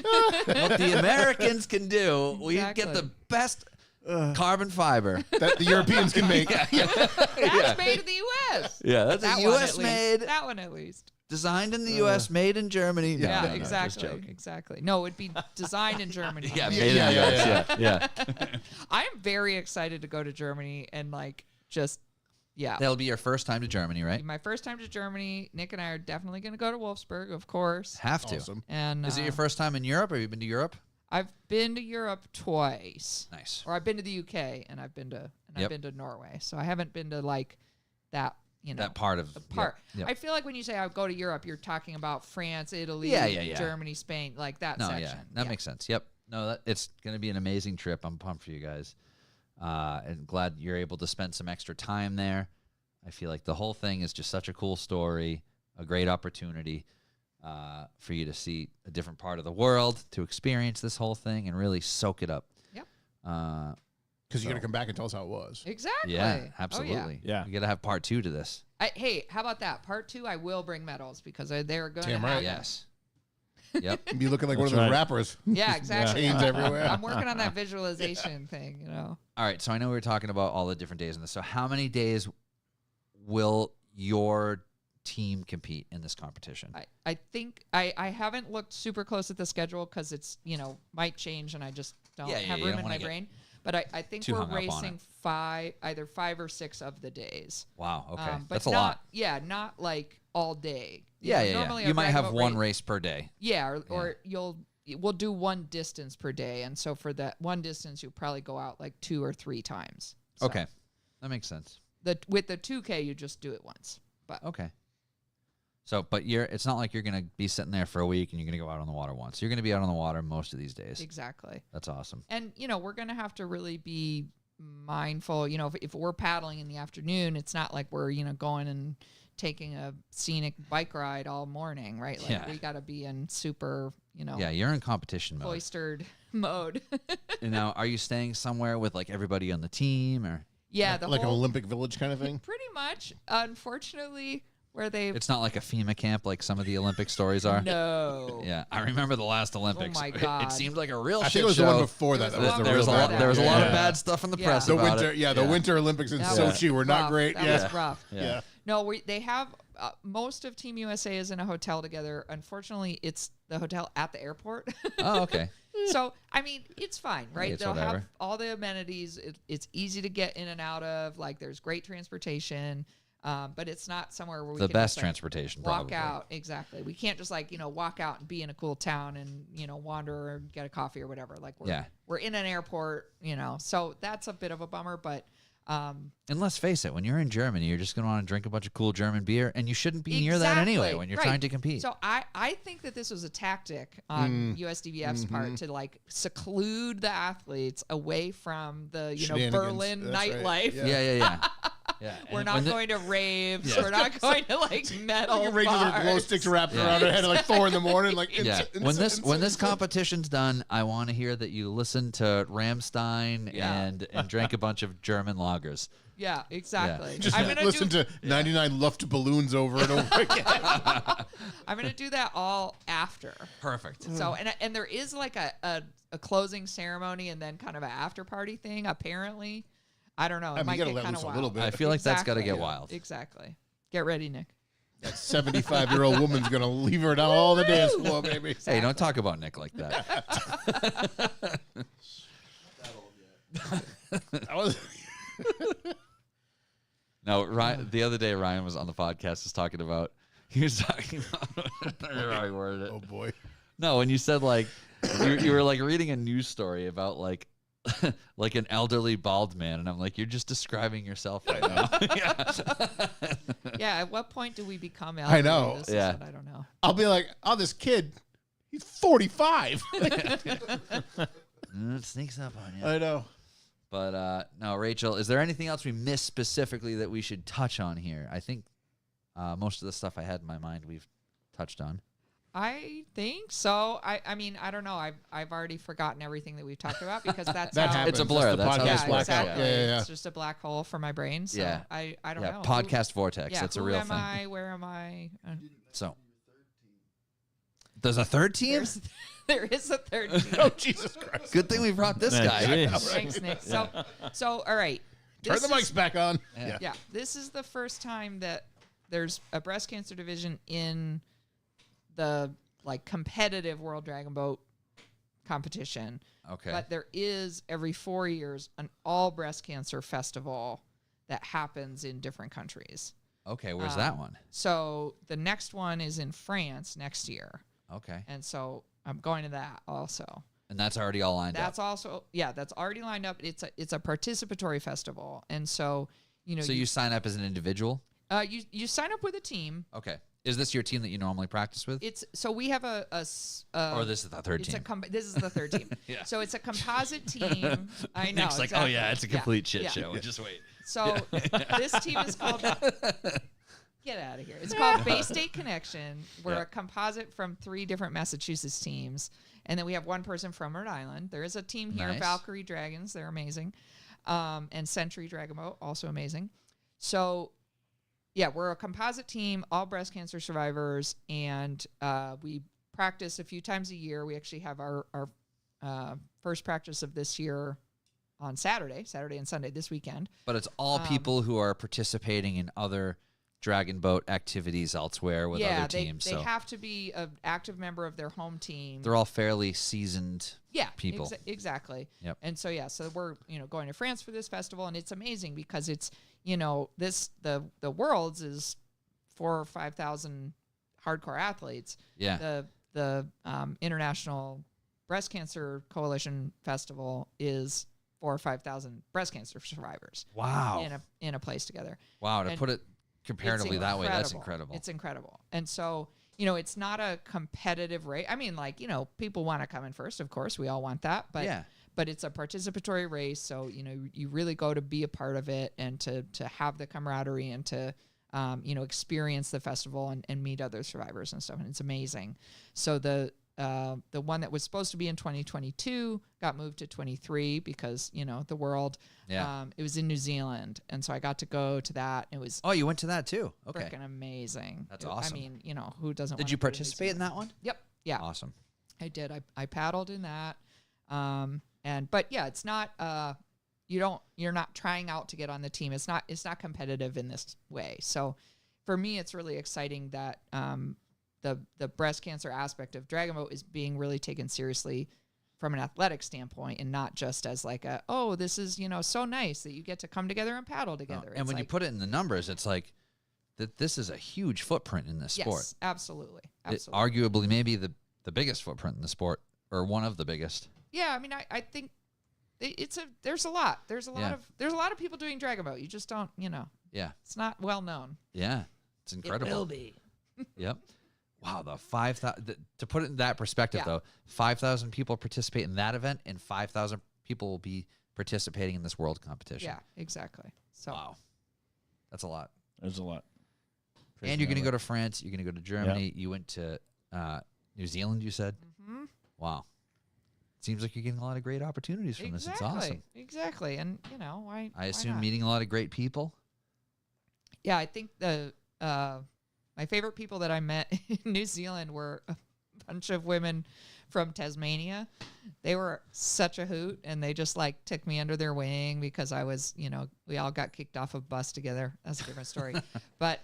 what the Americans can do, we get Exactly. the best carbon fiber. that the Europeans can make. That's made in the U.S. Yeah, that's That a one, U.S. at least. made, That one at least. designed in the U.S., made in Germany. Yeah, No, just exactly. joking. Exactly. No, it'd be designed in Germany. Yeah, Yeah, made yeah, in the yeah, U.S. Yeah. I am very excited to go to Germany and That'll be your first time to Germany, right? my first time to Germany. Nick and I are definitely going to go to Wolfsburg, of course. Have to. Awesome. And Is it your first time in Europe? Or have you been to Europe? I've been to Europe twice, Nice. or I've been to the UK and I've been to Yep. Norway. So I haven't been to like that. That part of the part. Yep. I feel like when you say I go to Europe, you're talking about France, Italy, Yeah. Germany, Spain, like that No, section. yeah, that makes sense. Yep. No, it's going to be an amazing trip. I'm pumped for you guys, and glad you're able to spend some extra time there. I feel like the whole thing is just such a cool story, a great opportunity for you to see a different part of the world, to experience this whole thing, and really soak it up. Yep. Because you're going to come back and tell us how it was. Exactly. Yeah, Oh, absolutely. Yeah. We got to have part 2 to this. Hey, how about that? Part 2, I will bring medals because they're going to Damn right. happen. Yes. Yep. You'd be looking like That's one of the right. rappers. Yeah, exactly. Chains everywhere. I'm working on that visualization thing, All right. So I know we were talking about all the different days in this. So how many days will your team compete in this competition? I think I haven't looked super close at the schedule because it's might change and I just don't Yeah, have you room don't in wanna my get brain. But I think too we're hung up on racing either 5 or 6 of the days. Wow. Okay. But That's a not, lot. Yeah, not like all day. Yeah. Normally You our might Dragon have Boat one race per day. Yeah, or we'll do one distance per day, and so for that one distance, you'll probably go out like 2 or 3 times. So Okay. That makes sense. with the 2K, you just do it once. But Okay. So, but it's not like you're going to be sitting there for a week and you're going to go out on the water once. You're going to be out on the water most of these days. exactly. That's awesome. And, we're going to have to really be mindful. If we're paddling in the afternoon, it's not like we're, going and taking a scenic bike ride all morning, right? Like Yeah. we got to be in super, Yeah, you're in competition mode. cloistered mode. And now, are you staying somewhere with like everybody on the team, or Yeah, Like an Olympic Village kind of thing? pretty much. Unfortunately, where they it's not like a FEMA camp like some of the Olympic stories are? no. Yeah, I remember the last Olympics. my It God. seemed like a real I shit think it was show. the one before that. That was the There real was a bad lot. one. There was a lot of Yeah. bad stuff in the Yeah. press The about winter, it. the Winter Olympics in That Sochi were not rough. great. That Yeah. was rough. Yeah. No, they have most of Team USA is in a hotel together. Unfortunately, it's the hotel at the airport. Oh, okay. So, I mean, it's fine, right? It's They'll whatever. have all the amenities. It's easy to get in and out of. Like, there's great transportation, but it's not somewhere where we The can best just, like, transportation, walk probably. out. Exactly. We can't just walk out and be in a cool town and wander or get a coffee or whatever. Like we're in an airport, So that's a bit of a bummer, but. And let's face it, when you're in Germany, you're just going to want to drink a bunch of cool German beer, and you shouldn't be near that anyway when you're right. trying to compete. So I think that this was a tactic on USDVF's part to seclude the athletes away from the Shenanigans. Berlin That's right. nightlife. Yeah. Yeah. We're And not when the- going to raves. Yeah. We're not going to metal Like Rangers with glow bars. sticks wrapped Yeah. around her head at like 4 in the morning. Like Yeah. When this competition's done, I want to hear that you listen to Rammstein and drank a bunch of German lagers. Yeah, exactly. just I'm gonna listen do, to 99 Luft balloons over and over again. I'm gonna do that all after. Perfect. So and there is like a closing ceremony and then kind of an after party thing. Apparently, I don't know. It I mean, might you gotta get let kind of loose a wild. little bit. I feel like that's got to Exactly. get wild. Exactly. Get ready, Nick. That 75-year-old woman's gonna leave her down all the dance floor, baby. Hey, don't talk about Nick like that. That was No, Ryan, the other day Ryan was on the podcast just talking about He was talking about. I don't remember how he worded it. Oh boy. No, when you said like you were like reading a news story about like like an elderly bald man, and I'm like, you're just describing yourself right now. Yeah. At what point do we become elderly? I know. This is Yeah. what I don't know. I'll be like, oh, this kid, he's 45. It sneaks up on you. I know. But no, Rachel, is there anything else we missed specifically that we should touch on here? I think most of the stuff I had in my mind we've touched on. I think so. I mean, I don't know. I've already forgotten everything that we've talked about because that's That how happens. It's a blur. That's the That's podcast how yeah, this works. blackout. exactly. Yeah. It's just a black hole for my brain. So Yeah. I don't Yeah, know. podcast vortex. Yeah, That's a who real am thing. I? Where am I? So there's a third team. There is a third team. Oh, Jesus Christ. Good thing we brought this Yeah, guy. it is. Thanks, Nick. So all right. Turn This the mics is- back on. Yeah, this is the first time that there's a breast cancer division in the like competitive World Dragon Boat competition. Okay. But there is every 4 years an all breast cancer festival that happens in different countries. Okay. Where's that one? So the next one is in France next year. Okay. And so I'm going to that also. And that's already all lined That's up. also that's already lined up. It's a participatory festival. And so, So you sign up as an individual. you sign up with a team. Okay. Is this your team that you normally practice with? It's so we have or Or this is the third it's team? this is the third team. Yeah. So it's a composite team. I know. Nick's like, exactly. oh yeah, it's a complete shit yeah. show. Just wait. So this team is called Get out of here. It's called Bay State Connection. We're Yeah. a composite from 3 different Massachusetts teams. And then we have one person from Rhode Island. There is a team here, Nice. Valkyrie Dragons. They're amazing. And Century Dragon Boat, also amazing. So, yeah, we're a composite team, all breast cancer survivors. And we practice a few times a year. We actually have our first practice of this year on Saturday and Sunday this weekend. But it's all people who are participating in other Dragon Boat activities elsewhere with other teams. They So have to be an active member of their home team. they're all fairly seasoned. Yeah, people. Exactly. Yep. And so so we're going to France for this festival, and it's amazing because it's the Worlds is 4,000 or 5,000 hardcore athletes. Yeah. The International Breast Cancer Coalition Festival is 4,000 or 5,000 breast cancer survivors. Wow. In a place together. Wow. To and put it comparatively that way, that's incredible. It's incredible. And so, it's not a competitive race. I mean, like, people want to come in first, of course. We all want that. But Yeah. but it's a participatory race. So, you really go to be a part of it and to have the camaraderie and to, experience the festival and meet other survivors and stuff. And it's amazing. So the one that was supposed to be in 2022 got moved to 23 because, the world, Yeah. it was in New Zealand. And so I got to go to that. It was Oh, you went to that too. Okay. freaking amazing. That's I awesome. mean, who doesn't Did wanna you go to New participate in Zealand? that one? Yep. Yeah, Awesome. I did. I paddled in that. But yeah, it's not, you're not trying out to get on the team. It's not competitive in this way. So for me, it's really exciting that, the breast cancer aspect of Dragon Boat is being really taken seriously from an athletic standpoint and not just as like this is, so nice that you get to come together and paddle together. And when you put it in the numbers, it's like that this is a huge footprint in this sport. yes, absolutely. It, arguably maybe the biggest footprint in the sport, or one of the biggest. Yeah, I mean, I think there's a lot. There's a lot of people doing Dragon Boat. You just don't, Yeah. it's not well known. Yeah. It's incredible. It will be. Yep. Wow, the 5,000. To put it in that perspective, Yeah. though, 5,000 people participate in that event, and 5,000 people will be participating in this world competition. Yeah, exactly. So Wow, that's a lot. There's a lot. And you're going to go to France. You're going to go to Germany. You went to New Zealand. You said. Mm-hmm. Wow. Seems like you're getting a lot of great opportunities from this. It's awesome. Exactly. And I assume not? meeting a lot of great people. Yeah, I think my favorite people that I met in New Zealand were a bunch of women from Tasmania. They were such a hoot, and they just like took me under their wing because I was, we all got kicked off a bus together. That's a different story. But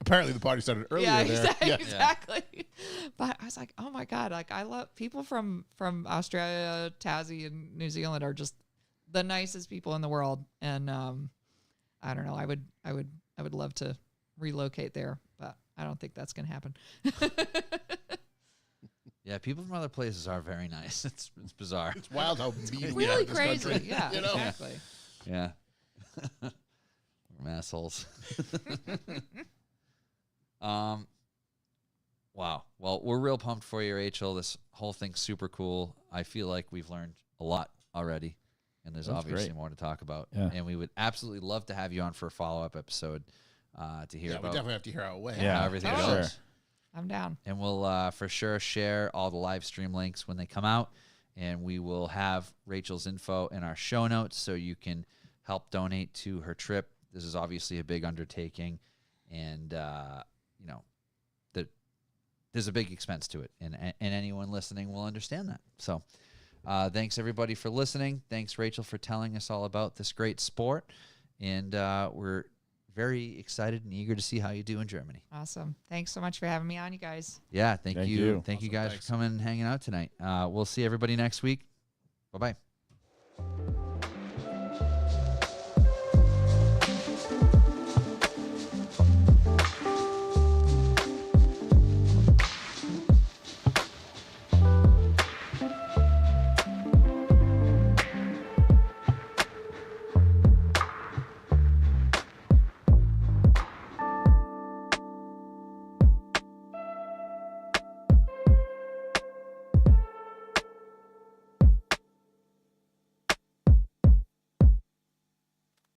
Apparently the party started earlier yeah, there. exactly. But I was like, oh my God, like I love people from Australia, Tassie, and New Zealand are just the nicest people in the world. And I don't know, I would love to relocate there. I don't think that's going to happen. Yeah, people from other places are very nice. It's bizarre. It's wild how mean we are Really in this crazy. country. Yeah, You know? exactly. Yeah. We're assholes. Wow. Well, we're real pumped for you, Rachel. This whole thing's super cool. I feel like we've learned a lot already, and there's That's obviously great. more to talk about. Yeah. And we would absolutely love to have you on for a follow-up episode to hear Yeah, we about definitely have to hear how it went. Yeah, how everything for goes. sure. I'm down. And we'll for sure share all the live stream links when they come out. And we will have Rachel's info in our show notes so you can help donate to her trip. This is obviously a big undertaking. And, you know, there's a big expense to it. And anyone listening will understand that. So thanks, everybody, for listening. Thanks, Rachel, for telling us all about this great sport. And we're very excited and eager to see how you do in Germany. Awesome. Thanks so much for having me on, you guys. Yeah, thank Thank you. you. Thank you Awesome, guys thanks. for coming and hanging out tonight. We'll see everybody next week. Bye-bye.